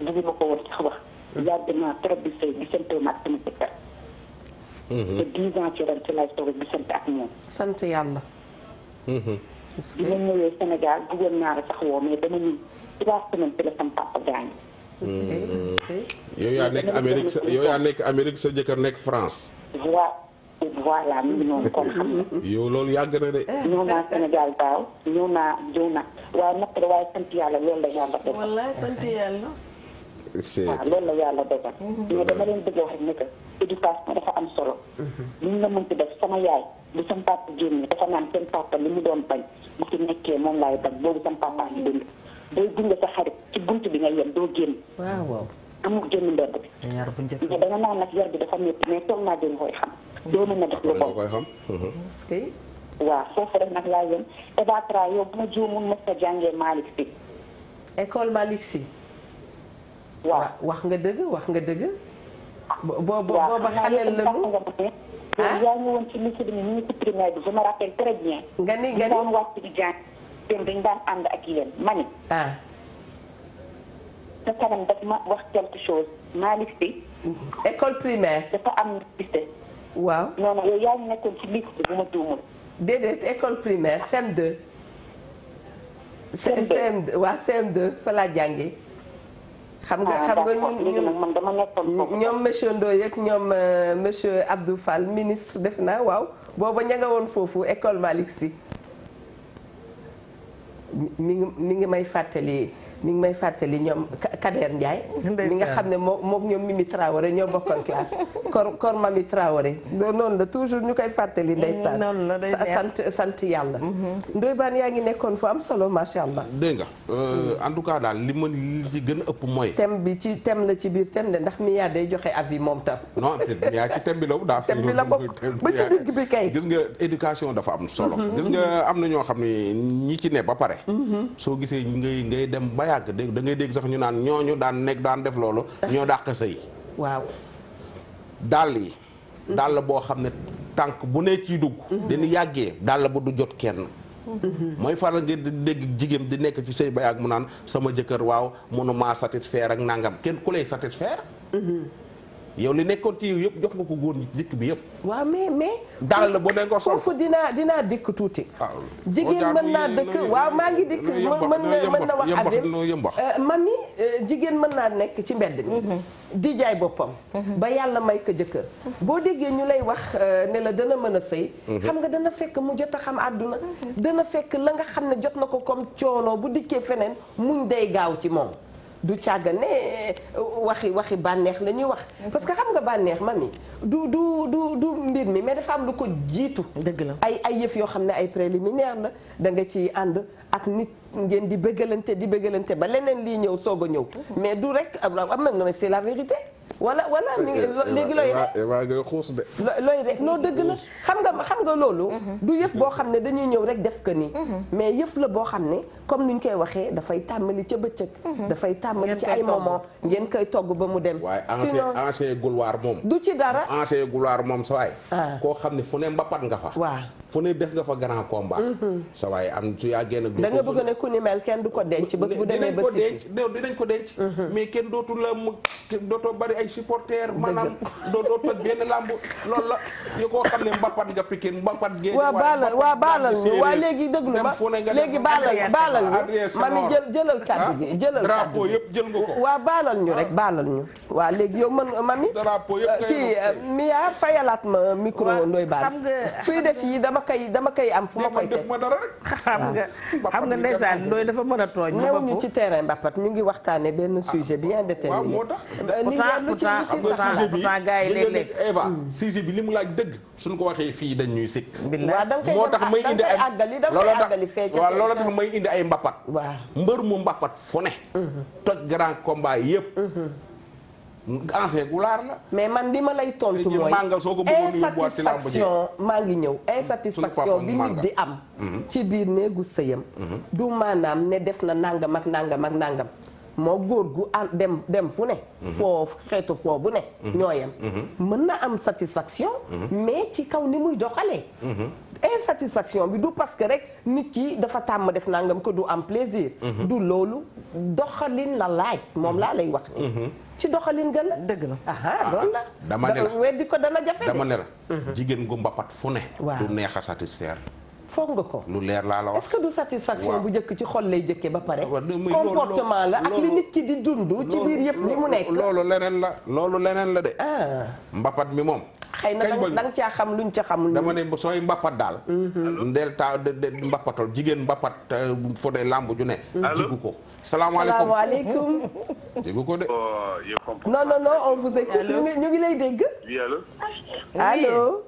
bëgg ma ko woon sax wax. yàgg naa trop di sëy gisante ma ak sama jëkkër. te 10 ans ci ren ci lay toog gisante ak moom. sant yàlla. est-ce que bi ma ñëwee Sénégal bëggoon naa la sax woo mais dama ñu 3 semaines ci la sama papa gaañu. yow yaa nekk Amérique sa jëkkër nekk France. voilà mi ngi noonu comme xam nga. yow loolu yàgg na de. ñëw naa Sénégal daaw ñëw naa waaye natt la waaye sant yàlla loolu la yàlla dogal. wallaay sant yàlla. waaw loolu la yàlla dogal. mais dama leen bëgg a wax ne que éducation dafa am solo. li ñu la mënti def sama yaay bu sama papa génne dafa naan seen papa li mu doon bañ bu ci nekkee moom laay bañ boobu sama papa ngi dund. booy gunge sa xarit ci bunt bi nga yem doo génn. waaw. amul génn mbedd bi. yar bu njëkk mais danga naan nag yar bi dafa métti mais toog naa gën koy xam. doo mën a def lu bon koy xam. est-ce que. waaw foofu rek nag laa yem Eva Tra yow bu ma juumul mos a jàngee Malick Sy. école Malick Sy. waaw wax nga dëgg wax nga dëgg. booba xaleel la lu. yaa ngi woon ci lycée bi ni ñu ko primaire bi je me rappelle très bien. nga ni ñu daan wàcc di jàng dem dañu daan ànd ak yéen mani. sa kanam daf ma wax quelque chose Malick Sy. école primaire. dafa am lycée. waaw non non yow yaa ngi nekkoon ci lycée bu ma juumul. déedéet école primaire CM2. CM2 waaw CM2 fa laa jàngee. xam nga ñoom monsieur Ndoye ak ñoom monsieur Abdou Fall ministre def naa waaw booba ña nga woon foofu école Malick Sy. mi ngi may fàttali ñoom Kader Ndiaye. mi nga xam ne moom ñoom Mimi Traoré ñoo bokkoon classe. kor Mami Traoré. noonu la toujours ñu koy fàttali ndeysaan. noonu la day sant yàlla. Ndoye Bane yaa ngi nekkoon fu am solo macha allah. dégg nga en tout cas daal li ci gën a ëpp mooy. thème la ci biir thème de ndax mi yaa day joxe avis moom tam. non yaa ci thème bi la daa. thème bi la bokk ba ci digg bi kay. gis nga éducation dafa am solo. gis nga am na ñoo xam ne ñi ci ne ba pare. soo gisee ngay dem ba yàgg da ngay dégg sax ñu naan ñooñu daan def loolu ñoo dàq sëy. waaw. dàll boo xam ne tànk bu ne ciy dugg. dañu yàggee dàll bu du jot kenn. mooy faral nga dégg jigéen di nekk ci sëy ba yàgg mu naan sama jëkkër waaw mënuma satisfaire ak nangam kenn ku lay satisfaire. yow li nekkoon ci yow yëpp jox nga ko góor ñi dëkk bi yëpp. waaw mais. daal la bu dee ko sol foofu dinaa dikk tuuti. jigéen mën naa dëkk waaw maa ngi dikk mën na wax adem mami jigéen mën naa nekk ci mbedd mi. di jaay boppam. ba yàlla may ko jëkkër. boo déggee ñu lay wax ne la dana mën a sëy. xam nga dana fekk mu jot a xam àdduna. dana fekk la nga xam ne jot na ko comme coono bu dikkee feneen muñ day gaaw ci moom. du càgga ne waxi bànneex la ñuy wax parce que xam nga bànneex mami du mbir mi mais dafa am lu ko jiitu. dëgg la ay yëf yoo xam ne ay préliminaire la da nga ci ànd ak nit ngeen di bëggalante ba leneen lii ñëw soog a ñëw. mais du rek am na c'est la vérité. wala léegi looy rek waa ngay xuus de. looy rek noo dëgg la xam nga loolu. du yëf boo xam ne dañuy ñëw rek def ko nii. mais yëf la boo xam ne comme ni ñu koy waxee dafay tàmbali ca bëccëg. dafay tàmbali ci ay moment ngeen koy togg ba mu dem. waaye ancien gouloir moom. du ci dara ancien gouloir moom sa waay. koo xam ne fu ne mbapat nga fa. waaw fu ne def nga fa grand combat. sa waay am su yàggee nag. da nga bëgg ne ku ni mel kenn du ko denc bés bu demee ba dinañ ko denc. mais kenn dootu la mu dootoo bari ay supporters. maanaam dootoo toj benn lamb loolu la ñu koo xam ne mbapat nga Pikine mbapat. géej waa baalal ñu waa léegi déglu ma léegi baalal ñu mami jëlal kàddu gi jëlal drapeau yëpp jël nga ko. waa baalal ñu rek baalal ñu. waa léegi yow mën mami. drapeau yëpp kii Mia fayalaat ma micro Ndoye Bane. suy def yi dama koy am fu ma koy teg. xam nga ndeysaan Ndoye dafa mën a tooñ. ñëw ñu ci terrain mbapat ñu ngi waxtaane benn sujet bien déterminé. waaw moo tax. pourtant gars yi léeg-léeg Eva sujet bi li mu laaj dëgg suñ ko waxee fii dañ ñuy sikk. moo tax may indi ay loolu tax may indi ay mbapat. waaw mbër mu mbapat fu ne. toj grand combat yëpp. ancien gulaar la. mais man li ma lay tontu mooy insatisfaction maa ngi ñëw insatisfaction bi nit di am. ci biir néegu sëyam. du maanaam ne def na nangam ak nangam ak nangam. moo góor gu dem fu ne. foofu xeetu foo bu ne. ñooyam mën na am satisfaction. mais ci kaw ni muy doxalee. insatisfaction bi du parce que rek nit ki dafa tàmm def nangam ko du am plaisir. du loolu doxalin la laaj moom laa lay wax. ci doxalin gën la dëgg la. loolu la. dama ne la weddi ko dana jafe de. dama ne la. jigéen gu mbapat fu ne. du neex a satisfaire. foog nga ko lu leer laa la wax. est-ce que du satisfaction bu njëkk ci xol lay jëkkee ba pare. comportement la ak li nit ki di dund. ci biir yëpp li mu nekk. loolu leneen la de. mbapat mi moom. xëy na da nga caa xam luñ ca xamul. dama ne sooy mbapat daal. ndeel taa de mbapatal jigéen mbapat fu dee lamb ju ne. jigu ko. salaamaaleykum. jigu ko de. non on vous écoute ñu ngi lay dégg. oui allô. allô.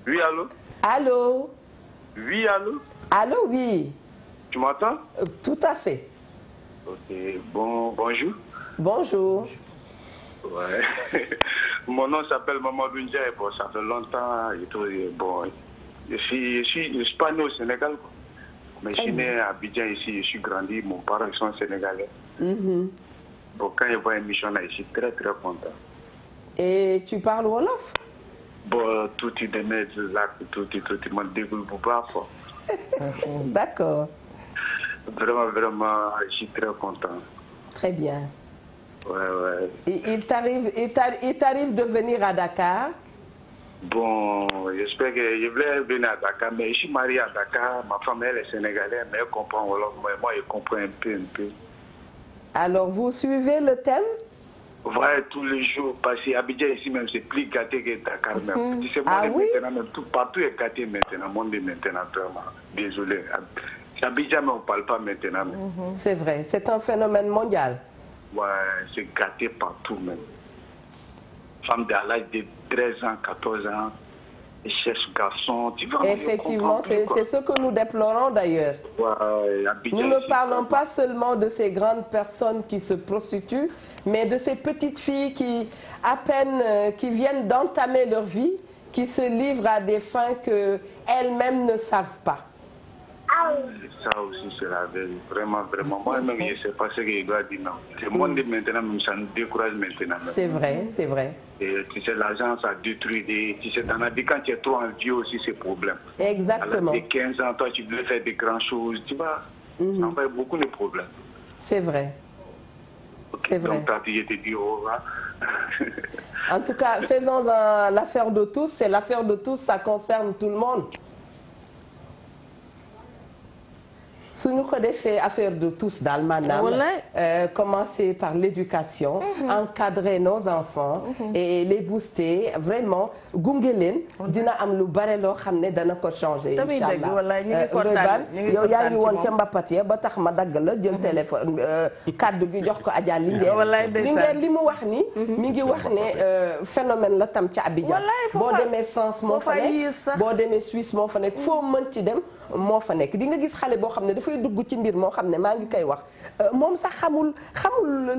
oui allô. allô. Oui, allô? Allô, oui. Tu m'entends? Tout à fait. Ok, bonjour. Bonjour. Ouais. Mon nom s'appelle Mamadou Ndiaye. Bon, ça fait longtemps. Je suis pas né au Sénégal, quoi. Mais je suis né à Abidjan ici. Je suis grandi. Mon parents ils sont sénégalais. Bon, quand je vois une mission là, je suis très très content. Et tu parles wolof? Bon, tout est demee làkk tuuti man déggul bu baax quoi. D'accord. Vraiment, je suis très content. Très bien. Ouais. Il t'arrive de venir à Dakar? Bon, j'espère que je voulais venir à Dakar, mais je suis marié à Dakar. Ma femme elle est sénégalaise, mais elle comprend wolof. Moi, je comprends un peu. Alors, vous suivez le thème? Ouais, tous les jours, parce qu'Abidjan ici même, c'est plus gâté que Dakar même. Tu sais, oui? Maintenant, même, partout est gâté maintenant, le monde est maintenant vraiment. Désolé. Abidjan, mais on ne parle pas maintenant. C'est vrai, c'est un phénomène mondial. Ouais, c'est gâté partout même. Femme à l'âge de 13 ans, 14 ans, cherche garçon, tu vois. Effectivement, c'est ce que nous déplorons d'ailleurs. Ouais, nous ne parlons pas seulement de ces grandes personnes qui se prostituent, mais de ces petites filles qui, à peine, qui viennent d'entamer leur vie, qui se livrent à des fins qu'elles-mêmes ne savent pas. Ça aussi, c'est la vérité. Vraiment. Moi-même, je ne sais pas ce que je dois dire. Non. Le monde est maintenant, même, ça nous décourage maintenant. C'est vrai. Et tu sais, l'argent, ça détruit. Tu sais, t'en as dit quand tu es trop en vie aussi, c'est problème. Exactement. À l'âge de 15 ans, toi, tu veux faire des grandes choses. Tu vois, ça fait beaucoup de problèmes. C'est vrai. Okay, C'est vrai. Donc, je te dis au revoir. En tout cas, faisons l'affaire de tous. C'est l'affaire de tous, ça concerne tout le monde. suñu ko defee affaire de tous daal maanaam commencer par l'éducation encadrer nos enfants et les booster vraiment gunge leen dina am lu bare loo xam ne dana ko changer inchallah yow yaa ngi woon ca mbappat ya ba tax ma dagg la jël téléphone kaddu gi jox ko Adja Linguère li mu wax ni mi ngi wax ne phénomène la tam ca Abidjan boo demee France moo fa nekk boo demee Suisse moo fa nekk foo mën ci dem moo fa nekk di nga gis xale boo xam ne dafay dugg ci mbir moo xam ne maa ngi koy wax moom sax xamul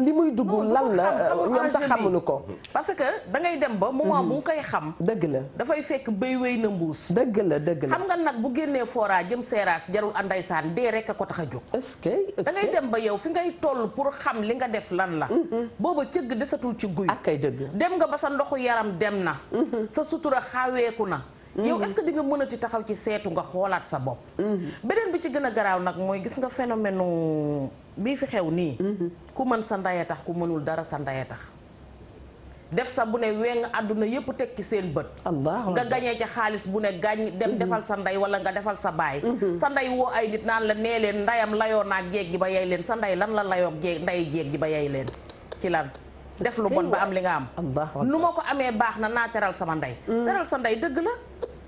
li muy dugg lan la ñoom sax xamuñu ko. parce que da ngay dem ba moment bu nga koy xam. dëgg la dafay fekk béy wéy na mbuus. dëgg la xam nga nag bu génnee fora jëm seeraas jarul andaysaan dee rek a ko tax a jóg. est-ce que da ngay dem ba yow fi ngay toll pour xam li nga def lan la. booba cëgg desatul ci guy. ak kay dëgg. dem nga ba sa ndoxu yaram dem na. sa sutura xaweeku na. yow est-ce que di nga mënati taxaw ci seetu nga xoolaat sa bopp. beneen bi ci gën a garaaw nag mooy gis nga phénomène bii fi xew nii. ku mën sa ndaya tax ku mënul dara sa ndaya tax. def sa bu ne weng àdduna yëpp teg ci seen bët. nga gañee ca xaalis bu ne gàññ dem defal sa ndey wala nga defal sa baay. sa ndey woo ay nit naan la nee leen ndayam layoo naag jéeg gi ba yey leen sa ndey lan la layoo jéeg nday jéeg gi ba yey leen ci lan. def lu bon ba am li nga am. nu ma ko amee baax na naa teral sama ndey. teral sa ndey dëgg la.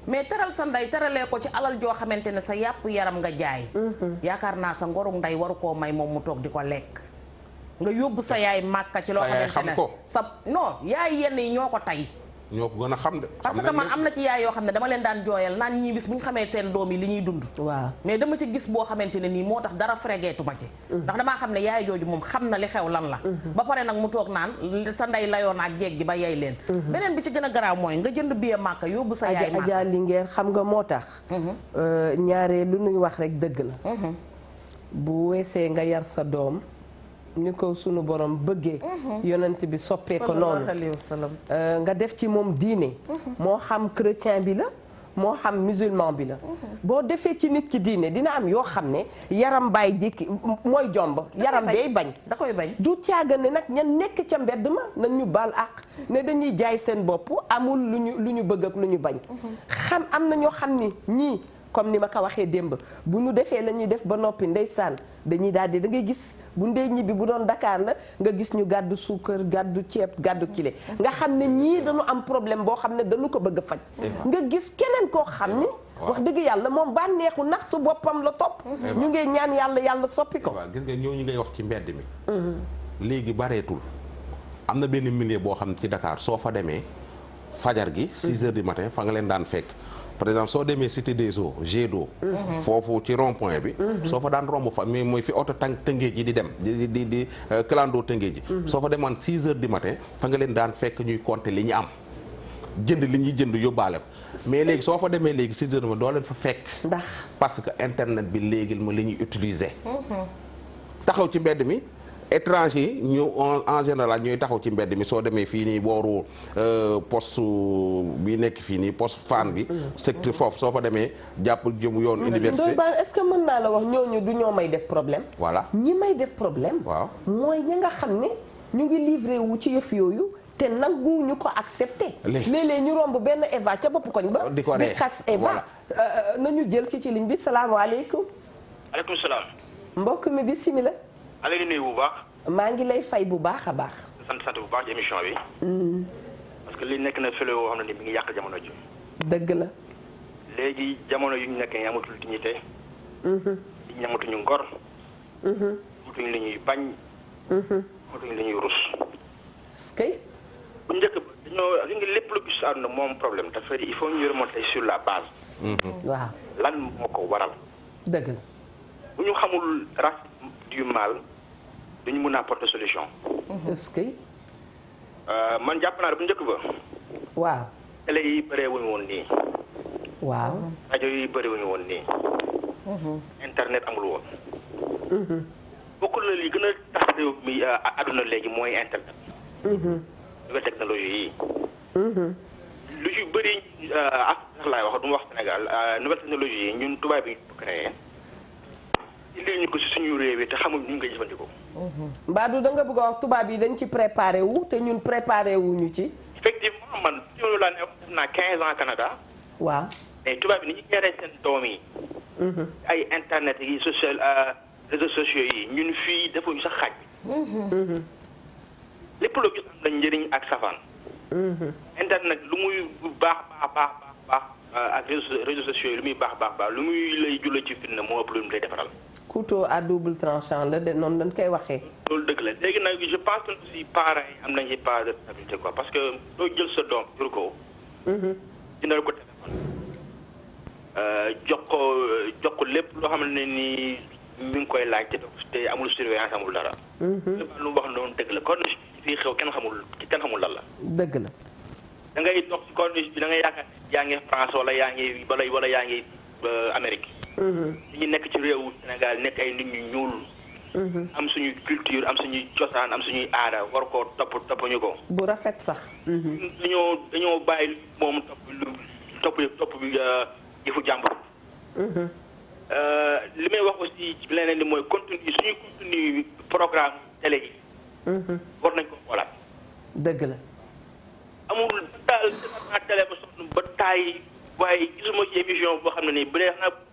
mais teral sa ndey teralee ko ci alal joo xamante ne sa yàpp yaram nga jaay. yaakaar naa sa ngorug ndey waru koo may moom mu toog di ko lekk. nga yóbbu sa yaay màkka ci loo xamante ne sa non yaay yenn yi ñoo ko tey. ñoo ko gën a xam de. parce que man am na ci yaay yoo xam ne dama leen daan jooyal naan ñii bis bu ñu xamee seen doom yi li ñuy dund. waaw mais dama ci gis boo xamante ne nii moo tax dara frégeetu ma ci. ndax damaa xam ne yaay jooju moom xam na li xew lan la. ba pare nag mu toog naan sa ndey layoon ak jéeg gi ba yey leen. beneen bi ci gën a garaaw mooy nga jënd billet màkka yóbbu sa yaay màkka. Adja Linguère xam nga moo tax. ñaare lu nuy wax rek dëgg la. bu weesee nga yar sa doom. ni ko sunu borom bëggee. yonent bi soppee ko noonu nga def ci moom diine. moo xam chrétien bi la moo xam musulman bi la. boo defee ci nit ki diine dina am yoo xam ne yaram baay jikki mooy jomb. yaram day bañ da koy bañ. du caaga ne nag ñan nekk ca mbedd ma nañ ñu baal àq ne dañuy jaay seen bopp amul lu ñu bëgg ak lu ñu bañ. xam am na ñoo xam ni ñii. comme ni ma ko waxee démb bu ñu defee la ñuy def ba noppi ndeysaan dañuy daal di da ngay gis bu ndey ñibbi bu doon Dakar la nga gis ñu gàddu suukar gàddu ceeb gàddu kile nga xam ne ñii dañu am problème boo xam ne dañu ko bëgg a faj nga gis keneen koo xam ni wax dëgg yàlla moom bànneexu nax su boppam la topp ñu ngi ñaan yàlla soppi ko waaw gis nga ñooñu ngay wax ci mbedd mi léegi bareetul am na benn milieu boo xam ne ci Dakar soo fa demee fajar gi 6 heures du matin fa nga leen daan fekk par exemple soo demee cité des eaux jet d'eau foofu ci rond point bi soo fa daan romb fa mais mooy fi oto tëngéej ji di dem di clando tëngéej ji soo fa demoon 6 heures du matin fa nga leen daan fekk ñuy compter li ñu am jënd li ñuy jënd yóbbaale ko mais léegi soo fa demee léegi 6 heures du matin doo leen fa fekk ndax parce que internet bi léegi ma li ñuy utiliser taxaw ci mbedd mi étranger yi ñu en général ñooy taxaw ci mbedd mi soo demee fii nii booru poste bi nekk fii nii poste fan bi secteur foofu soo fa demee jàpp jëm yoon université est-ce que mën naa la wax ñooñu du ñoo may def problème voilà ñi may def problème waaw mooy ñi nga xam ne ñu ngi livré wu ci yëf yooyu te nangu ñu ko accepté léeg-léeg ñu romb benn Eva ca bopp koñ ba di xas Eva nañu jël ki ci ligne bi salaamaaleykum aleykum salaam mbokk mi bismillah maa ngi nuyu bu baax. maa ngi lay fay bu baax a baax. sant bu baax ci émission bi. parce que li nekk na fële woo xam ne ni mi ngi yàq jamono ji. dëgg la. léegi jamono yu ñu nekk nii amatul dignité. ñu amatuñu ngor. amatuñu li ñuy bañ. amatuñu li ñuy rus. est-ce que. bu njëkk ba dañoo li nga lépp lu gis àdduna moom problème dafa il faut ñu remonter sur la base. waaw lan moo ko waral. dëgg la. bu ñu xamul race du mal duñu mun a apporter solution. est-ce que. man jàpp naa ne bu njëkk ba. waaw. télé yi bëree wuñu woon nii. waaw. rajo yi bëri wuñu woon nii. internet amul woon. bokkul na li gën a tax réew mi àdduna léegi mooy internet. nouvelle technologie yi. lu ci bëri ak sax laay wax du ma wax Sénégal nouvelle technologie yi ñun tubaab bi ñu créé. indi ñu ko si suñu réew yi te xamuñ ñu ngi koy jëfandikoo. Mbadou da nga bëgg a wax tubaab yi dañ ci préparé wu te ñun préparé wuñu ci. effectivement man loolu laa ne def naa 15 ans Canada. waaw. mais tubaab bi ni ñu géré seen doom yi. ay internet yi social réseaux sociaux yi ñun fii defuñu sax xaaj. lépp loo gis am na njëriñ ak safaan. internet lu muy baax ak réseaux sociaux yi lu muy baax lu muy lay julle ci fitna moo ëpp lu mu lay defaral. couteau à double tranchant la de noonu dañ koy waxee. loolu dëgg la léegi nag je pense que aussi parents yi am nañu pas de responsabilité quoi parce que doo jël sa doom jur ko. jëndal ko téléphone. jox ko lépp loo xam ne nii mi ngi koy laaj te amul surveillance amul dara. lu mu wax noonu dëgg la corniche fii xew kenn xamul lan la. dëgg la. da ngay dox ci corniche bi da ngay yaakaar yaa ngi France wala yaa ngi Amérique. ñu nekk ci réewu Sénégal nekk ay nit ñu ñuul. am suñuy culture am suñuy cosaan am suñuy aada war koo toppuñu ko. bu rafet sax. dañoo bàyyi moom topp bi yëfu jàmbur. li may wax aussi ci leneen li mooy suñuy contenu programme télé yi. war nañ ko xoolaat. dëgg la. amul daal naa télé ba sonn ba taay waaye gisuma ci émission boo xam ne nii bu dee xanaa.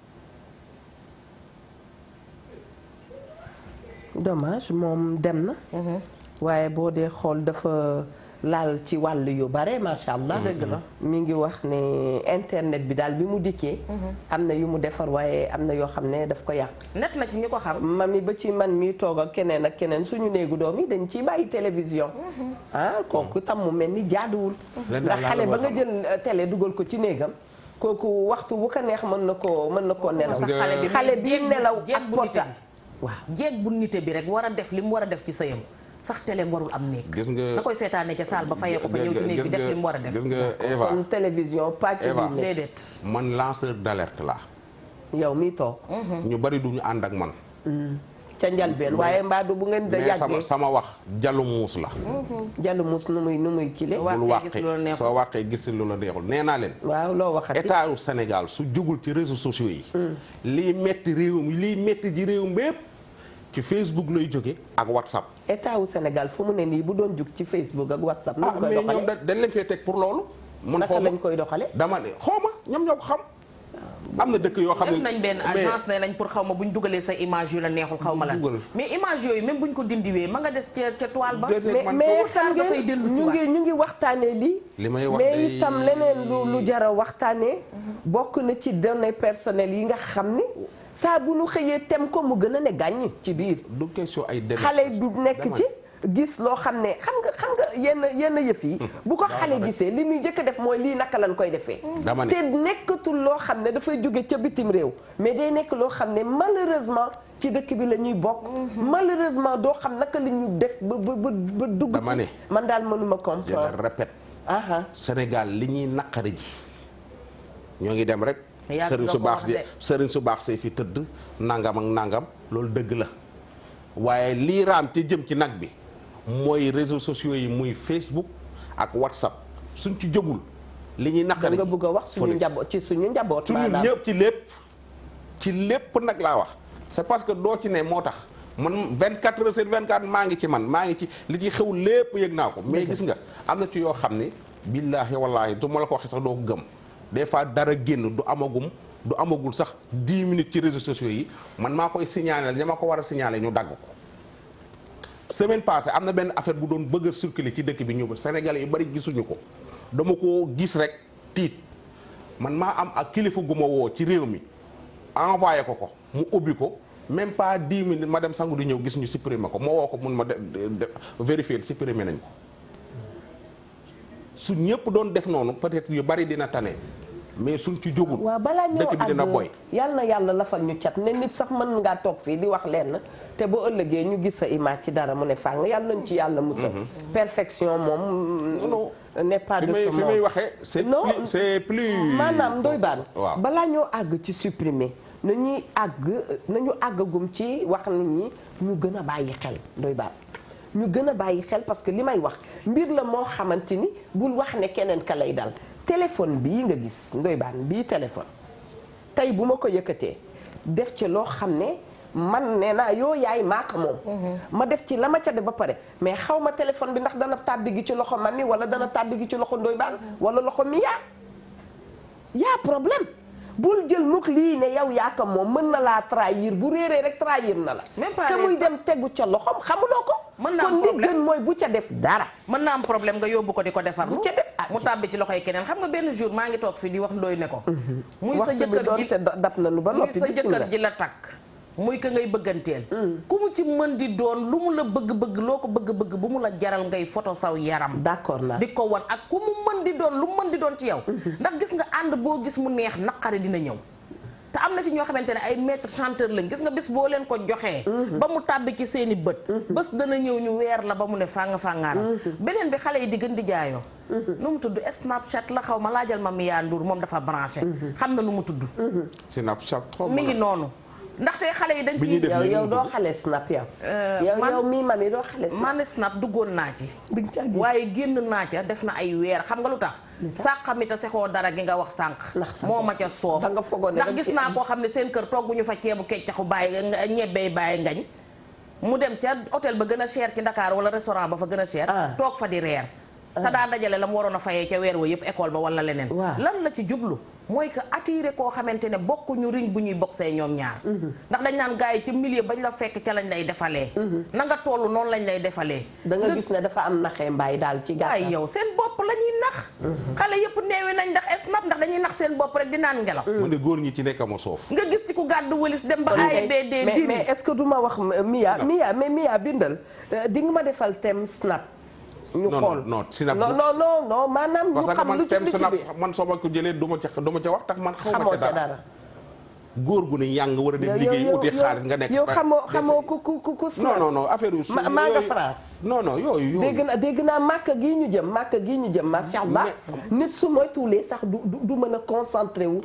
dommage moom dem na. waaye boo dee xool dafa laal ci wàll yu bare macha allah. dëgg la mi ngi wax ne internet bi daal bi mu dikkee. am na yu mu defar waaye am na yoo xam ne daf ko yàq. net na ci ñi ko xam. mami ba ci man mi toog ak keneen suñu néegu doom yi dañ ciy bàyyi télévision. kooku tam mu mel ni jaaduwul. ndax xale ba nga jël télé dugal ko ci néegam. kooku waxtu bu ko neex mën na koo nelaw. xale bi nelaw ak porta waaw jéeg bu nite bi rek war a def li mu war a def ci sëyam sax télé warul am néeg. gis nga da koy seetaanee ca saal ba fayee ko fa ñëw ci néeg bi def li mu war a def. gis nga Eva kon télévision pàcc bi déedéet. man lanceur d'alerte la. yow mi toog. ñu bari duñu ànd ak man. ca njalbeen waaye mbaadu bu ngeen da yàggee sama wax jalu muus la. jalu muus nu muy kile. bul wàqee soo wàqee gis lu la neexul nee naa leen. waaw loo waxati état wu Sénégal su jugul ci réseaux sociaux yi. liy metti ji réewum bépp ci Facebook lay jóge ak WhatsApp. état wu Sénégal fu mu ne nii bu doon jug ci Facebook ak WhatsApp. nu koy mais doxale ñoom dañ leen fee teg pour loolu. naka lañ koy doxale dama ne xawma ñoom ñoo ko xam. am na dëkk yoo xam ne def nañ benn agence ne nañ pour xaw ma bu ñu dugalee sa image yu la neexul xaw ma la mais image yooyu même bu ñu ko dindiwee ma nga des ca toile ba. mais xam ngeen ñu ngi waxtaanee lii. li may wax mais itam leneen lu jara waxtaanee. bokk na ci données personnelles yi nga xam ni. saa bu nu xëyee tem ko mu gën a ne gàññ ci biir. du question ay données xale du nekk ci. gis loo xam ne xam nga yenn yëf yi. bu ko xale gisee li muy njëkk a def mooy lii naka lañ koy defee. te nekkatul loo xam ne dafay jóge ca bitim réew. mais day nekk loo xam ne malheureusement ci dëkk bi la ñuy bokk. malheureusement doo xam naka la ñu def ba dugg dama ne man daal mënuma comprendre. je le répète. Sénégal li ñuy naqari ji ñoo ngi dem rek. sëriñ su baax say fi tëdd nangam ak nangam loolu dëgg la waaye lii raam te jëm ci nag bi. mooy réseaux sociaux yi muy Facebook ak WhatsApp suñ ci jógul li ñuy naqari nga bëgg a wax suñu njaboot suñu ñëpp ci lépp nag laa wax c'est parce que doo ci ne moo tax man 24 heures sur 24 maa ngi ci li ci xew lépp yëg naa ko mais gis nga am na ci yoo xam ne billaahi wallaahi du ma la ko waxee sax doo ko gëm des fois dara génn du amagul sax 10 minutes ci réseaux sociaux yi man maa koy signaler ña ma ko war a signaler ñu dagg ko. semaine passée am na benn affaire bu doon bëgg a circuler ci dëkk bi ñu Sénégalais yu bari gisuñu ko dama ko gis rek tiit man maa am ak kilifa gu ma woo ci réew mi envoyé ko mu ubbi ko même pas 10 minutes ma dem sangu di ñëw gis ñu supprimer ko ma woo ko mun ma vérifier supprimer nañ ko su ñëpp doon def noonu peut-être yu bari dina tane mais suñ ci jógul. waaw balaa ñoo dëkk bi dina boy. yàlla na yàlla lafal ñu cat ne nit sax mën ngaa toog fii di wax lenn te boo ëllëgee ñu gis sa image ci dara mu ne fàng yàlla nañ ci yàlla musal. perfection moom. n'est pas de ce monde fi may waxee. c'est plus maanaam Ndoye Bane. waaw balaa ñoo àgg ci supprimer nañu àggagum ci wax nit ñi ñu gën a bàyyi xel Ndoye Bane. ñu gën a bàyyi xel parce que li may wax mbir la moo xamante ni bul wax ne keneen ka lay dal. téléphone bii nga gis Ndoye Bane bii téléphone tey bu ma ko yëkkatee def ci loo xam ne man nee naa yoo yaay maaka moom ma def ci la ma ca def ba pare mais xaw ma téléphone bi ndax dana tàbbi gi ci loxo mami wala dana tàbbi gi ci loxo Ndoye Bane wala loxo mi yaa problème bul jël mukk lii ne yow yaa ko moom mën na laa trahir bu réeree rek trahir na la te muy dem tegu ca loxom xamuloo ko mën na am kon li gën mooy bu ca def dara mën na am problème nga yóbbu ko di ko defar bu ca def mu tàbbi ci loxoy keneen xam nga benn jour maa ngi toog fii di wax Ndoye ne ko muy sa jëkkër ji te dab na lu ba noppi muy sa jëkkër ji la takk muy ka ngay bëgganteel ku mu ci mën di doon lu mu la bëgg-bëgg loo ko bëgg-bëgg bu mu la jaral ngay photo saw yaram d'accord naa di ko wan ak ku mu mën di doon lu mu mën di doon ci yow ndax gis nga ànd boo gis mu neex naqari dina ñëw te am na ci ñoo xamante ne ay maître chanteur lañ gis nga bés boo leen ko joxee ba mu tàbbi ci seeni bët bés dana ñëw ñu weer la ba mu ne fàng-fàngaaram beneen bi xale yi di gën di jaayoo nu mu tudd Snapchat la xaw ma laajal ma Mia Ndour moom dafa branché xam na nu mu tudd Snapchat mi ngi noonu ndaxte xale yi dañ ci yow doo xale snap yow yow mii mami doo xale snap man snap duggoon naa ci waaye génn naa ca def na ay weer xam nga lu tax sàqamita sexoo dara gi nga wax sànq moo ma ca soof ndax gis naa koo xam ne seen kër togguñu fa ceebu keccaxu bàyyi ñebbey bàyyi ngañ mu dem ca hôtel ba gën a cher ci Dakar wala restaurant ba fa gën a cher toog fa di reer te daa dajale la mu waroon a fayee ca weer wa yëpp école ba wala leneen lan la ci jublu mooy que attiré koo xamante ne bokkuñu riñ bu ñuy boxee ñoom ñaar ndax dañ naan gars yi ci milieu bañ la fekk ca lañ lay defalee na nga toll noonu lañ lay defalee da nga gis ne dafa am naxee mbaay daal ci gàttal ay yow seen bopp la ñuy nax xale yëpp neewi nañ ndax snap ndax dañuy nax seen bopp rek di naan ngelaw mu ne góor ñi ci nekk ma soof nga gis ci ku gàddu wëlis dem ba AIBD mais est-ce que du ma wax Mia bindal di nga ma defal thème snap ñu xool non Snap non maanaam ñu xam lu ci li ci bi man soo ma ko jëlee du ma ca wax tax man xaw ma ca dara góor gu ne yaa nga war a dem liggéey uti xaalis nga nekk yow xamoo ku non affaire yu maa nga France non yooyu dégg naa màkk gii ñu jëm macha allah nit su moytuwulee sax du mën a concentré wu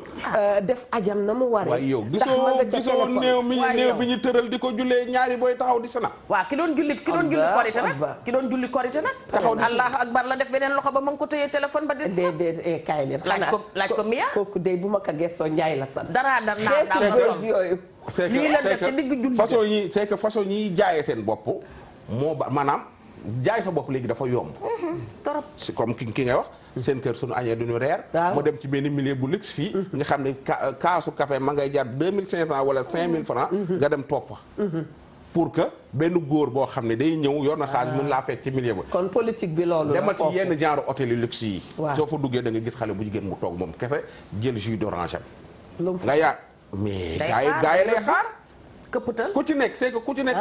def ajam na mu waree waaye yow gisoo néew bi ñu tëral di ko jullee ñaari booy taxaw di sana waaw ki doon julli korité nag taxaw allahu akbar la def beneen loxo ba ma ngi ko tëyee téléphone ba des déedéet kaay leen laaj ko Mia kooku de bu ma ko gestoo Njaay la san dara yooyu lii la def te digg julli façon yi c'est que façon ñi jaayee seen bopp moo ba maanaam jaay sa bopp léegi dafa yomb trop c'est comme ki ngay wax seen kër suñu añee duñu reer mu dem ci benn milieu bu luxe fii nga xam ne kaasu café ma ngay jar 2500 wala 5000 francs nga dem toog fa pour que benn góor boo xam ne day ñëw yor na xaalis mën laa fekk ci milieu ba kon politique bi loolu demal ci yenn genre hôtel yu luxe yi soo fa duggee da nga gis xale bu jigéen mu toog moom kese jël jus d'orange am nga yaa mais gaa yi lay xaar këppatal ku ci nekk c'est que ku ci nekk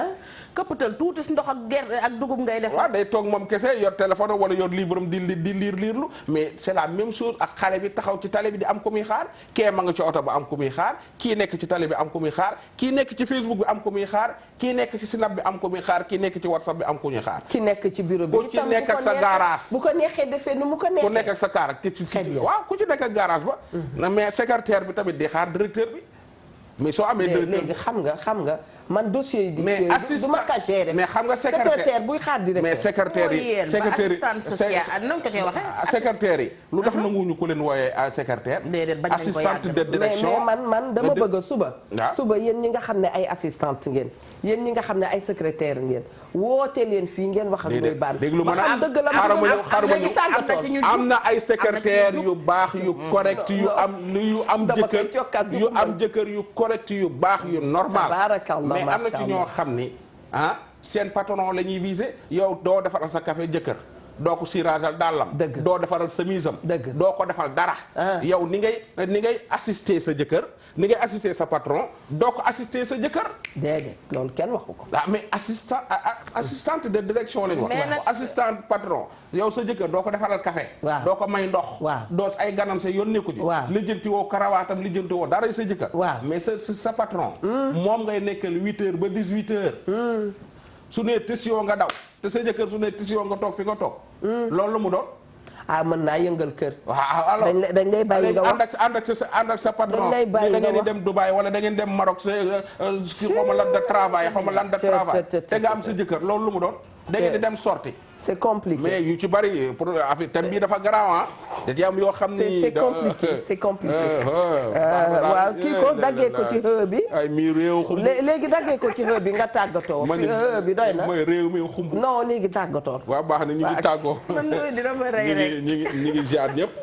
këppatal tuuti si ndox ak gerte ak dugub ngay def waaw day toog moom kese yor téléphone wala yor livre am di liirlu mais c'est la même chose ak xale bi taxaw ci tali bi di am ku muy xaar kee ma nga ci oto ba am ku muy xaar kii nekk ci tali bi am ku muy xaar kii nekk ci Facebook bi am ku muy xaar kii nekk ci Snap bi am ku muy xaar kii nekk ci WhatsApp bi am ku ñuy xaar ki nekk ci bureau bi ku ci nekk ak sa garage bu ko neexee defee nu mu ko neexee ku nekk ak sa kaar waaw ku ci nekk ak garage ba mais secrétaire bi tamit di xaar directeur bi mais soo amee léegi xam nga man dossier yi. mais assistant du ma ko gérer. mais xam nga secrétaire buy xaar directeur. mais secrétaire yi secrétaire yi lu tax nanguwuñu ko leen wooyee secrétaire. assistante de direction mais man dama bëgg suba yéen ñi nga xam ne ay assistante ngeen yéen ñi nga xam ne ay secrétaire ngeen woote leen fii ngeen wax ak Ndoye Bane. déglu ma xam dëgg la am na ay secrétaire yu baax yu correct yu am jëkkër yu correct yu baax yu normal. mais am na ci ñoo xam ni seen patron la ñuy viser yow doo defaral sa café jëkkër doo ko sirageal dàllam doo defaral chemise am doo ko defal dara yow ni ngay assister sa jëkkër ni ngay assister sa patron doo ko assister sa jëkkër déedéet loolu kenn waxu ko mais assistante de direction lañu wax assistante patron yow sa jëkkër doo ko defaral café doo ko may ndox doo ay ganam sa yoon nekku ci lijjanti woo karawaatam lijjanti woo dara sa jëkkër mais sa patron moom ngay nekkal 8h ba 18h su nee tësiyoo nga daw te sa jëkkër su nee tësiyoo nga toog fi nga toog loolu la mu doon mën naa yëngal kër waaw alors dañ lay bàyyi nga wax ànd ak sa patron da ngeen di dem Dubaï wala da ngeen dem Maroc sa xaw ma lan de travail xaw ma lan de travail te nga am sa jëkkër loolu lu mu doon da ngeen di dem sorti c'est compliqué mais yu ci bari pour affaire thème bi dafa garaaw da ci am yoo xam ni c'est compliqué waaw kii ko daggee ko ci xë bi ay mi réew xumb léegi daggee ko ci xë bi nga tàggatoo fi xë bi doy na mooy réew mi xumb non léegi tàggatoo waaw baax na ñu ngi tàggoo ñi ngi ziar ñëpp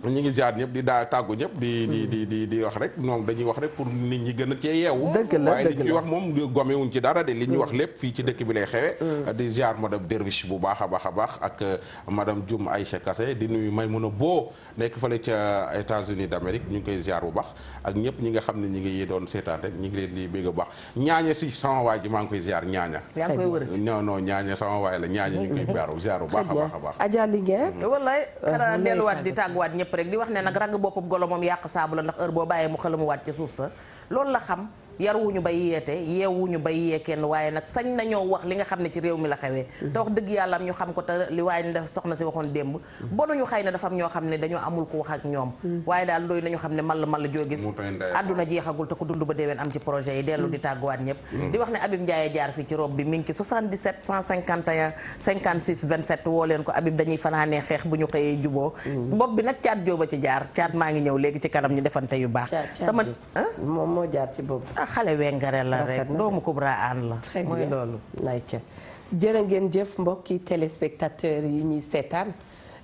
ñi ngi ziar ñëpp di daa tàggu ñëpp di wax rek moom dañuy wax rek pour nit ñi gën a cee yeewu waaye li ñuy wax moom gomewuñ ci dara de li ñuy wax lépp fii ci dëkk bi lay xewe di ziar madame Derviche bu baax a baax ak madame Dioum Aïcha Kassé di nuyu Maymuna boo nekk fële ca États-Unis d'Amérique ñu ngi koy ziar bu baax ak ñëpp ñi nga xam ne ñi ngi doon seetaan rek ñu ngi leen di bégg bu baax ñaaña si sama waay ji maa ngi koy ziar ñaaña. yaa ngi koy wërati non non ñaaña sama waay la ñaaña ñu ngi koy ziar bu baax a baax a baax. Adja Linguère. wallaay xanaa delluwaat di tàgguwaat ñëpp rek di wax ne nag ragg boppam golo moom yàq saabu la ndax heure boo bàyyee mu xëlamu waat ca suuf sa loolu la xam. yaruwuñu bay yeete yeewuñu bay yee kenn waaye nag sañ nañoo wax li nga xam ne ci réew mi la xewee te wax dëgg yàlla am ñu xam ko te li waaye def soxna si waxoon démb bonuñu xëy na dafa am ñoo xam ne dañoo amul ku wax ak ñoom waaye daal doy nañu xam ne mall joo gis àdduna jeexagul te ku dund ba déwén am ci projet yi dellu di tàgguwaat ñëpp di wax ne Habib Ndiaye jaar fii ci rob bi mi ngi ci 77 151 56 27 woo leen ko Habib dañuy fanaanee xeex bu ñu xëyee juboo bopp bi nag caat jóoba ci jaar caat maa ngi ñëw léegi ci kanam ñu defante yu baax sama moom moo jaar ci bopp xale wengare la rek doomu Kubra aan la mooy loolu nay ca jërë ngeen jëf mbokki téléspectateurs yi ñuy seetaan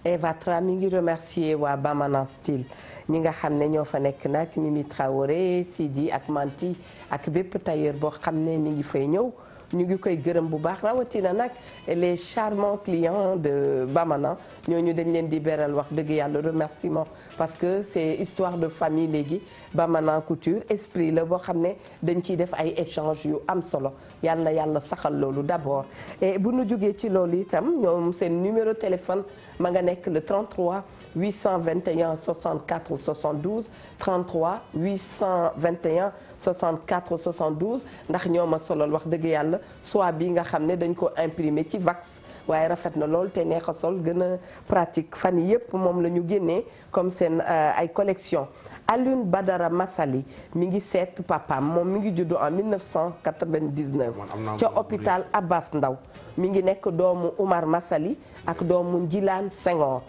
Eva Tra mi ngi remercier waa Bamana Style ñi nga xam ne ñoo fa nekk nag Mimi Traoré Sidi ak Manti ak bépp tailleur boo xam ne mi ngi fay ñëw ñu ngi koy gërëm bu baax rawatina nag les charmants clients de Bamana ñooñu dañ leen di beral wax dëgg yàlla remerciement parce que c'est histoire de famille léegi Bamana couture esprit la boo xam ne dañ ciy def ay échange yu am solo yàlla na yàlla saxal loolu d'abord et bu nu jógee ci loolu itam ñoom seen numéro téléphone ma nga nekk le 33 821 64 72 33 821 64 72 ndax ñoo ma solal wax dëgg yàlla soit bi nga xam ne dañ ko imprimer ci wax waaye rafet na lool te neex a sol gën a pratique fan yii yëpp moom la ñu génnee comme seen ay collection Alioune Badara Massali mi ngi seet papaam moom mi ngi juddu en 1999 ca hôpital Abbas Ndao mi ngi nekk doomu Oumar Massali ak doomu Njilaan Senghor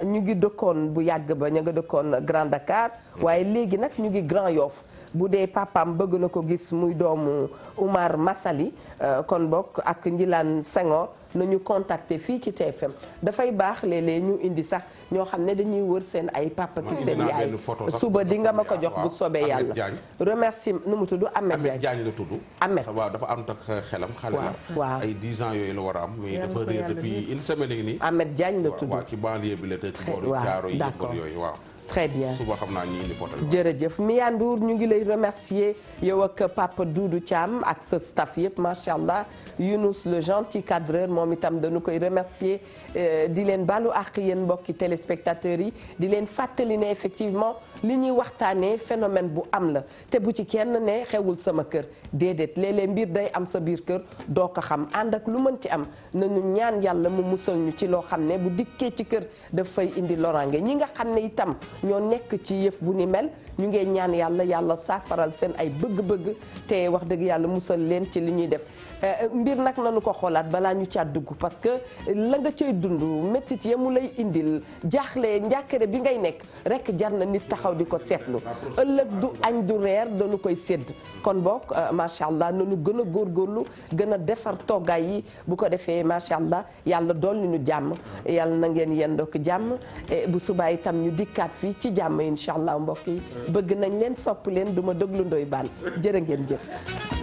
ñu ngi dëkkoon bu yàgg ba ñu nga dëkkoon Grand Dakar waaye léegi nag ñu ngi Grand Yoff bu dee papaam bëgg na ko gis muy doomu Oumar Massali kon bokk ak Njilaan Senghor nañu contacter fii ci TFM dafay baax léeg-léeg ñu indi sax ñoo xam ne dañuy wër seen ay papa ki seen yaay suba di nga ma ko jox bu soobee yàlla remercie nu mu tudd Ahmed Diagne la tudd Ahmed waaw dafa am tak xelam xale la ay 10 ans yooyu la war a am mais dafa réer depuis une semaine ngi nii Ahmed Diagne la tudd waaw ci banlieue bi la te ci booru Caaro yi yooyu waaw très bien suba xam naa ñi indi photo jërëjëf Mia Ndour ñu ngi lay remercier yow ak Papa Doudou Thiam ak sa staff yëpp macha allah Younous le gentil cadreur moom itam dañu koy remercier di leen balu àq yéen mbokki téléspectateurs yi di leen fàttali ne effectivement li ñuy waxtaanee phénomène bu am la te bu ci kenn ne xewul sama kër déedéet léeg-léeg mbir day am sa biir kër doo ko xam ànd ak lu mën ci am nañu ñaan yàlla mu musal ñu ci loo xam ne bu dikkee ci kër daf fay indi loraange ñi nga xam ne itam ñoo nekk ci yëf bu ni mel ñu ngee ñaan yàlla saafaral seen ay bëgg-bëgg te wax dëgg yàlla musal leen ci li ñuy def mbir nag nañu ko xoolaat balaa ñu caa dugg parce que la nga cay dund méttit ya mu lay indil jaaxle njàkkare bi ngay nekk rek jar na nit taxaw di ko seetlu ëllëg du añ du reer dañu koy sédd kon boog macha allah nañu gën a góorgóorlu gën a defar toggaay yi bu ko defee macha allah yàlla dolli ñu jàmm yàlla na ngeen yendook jàmm bu subaa itam ñu dikkaat fii ci jàmm incha allah mbokk yi bëgg nañ leen sopp leen duma déglu Ndoye Bane jërë ngeen jëf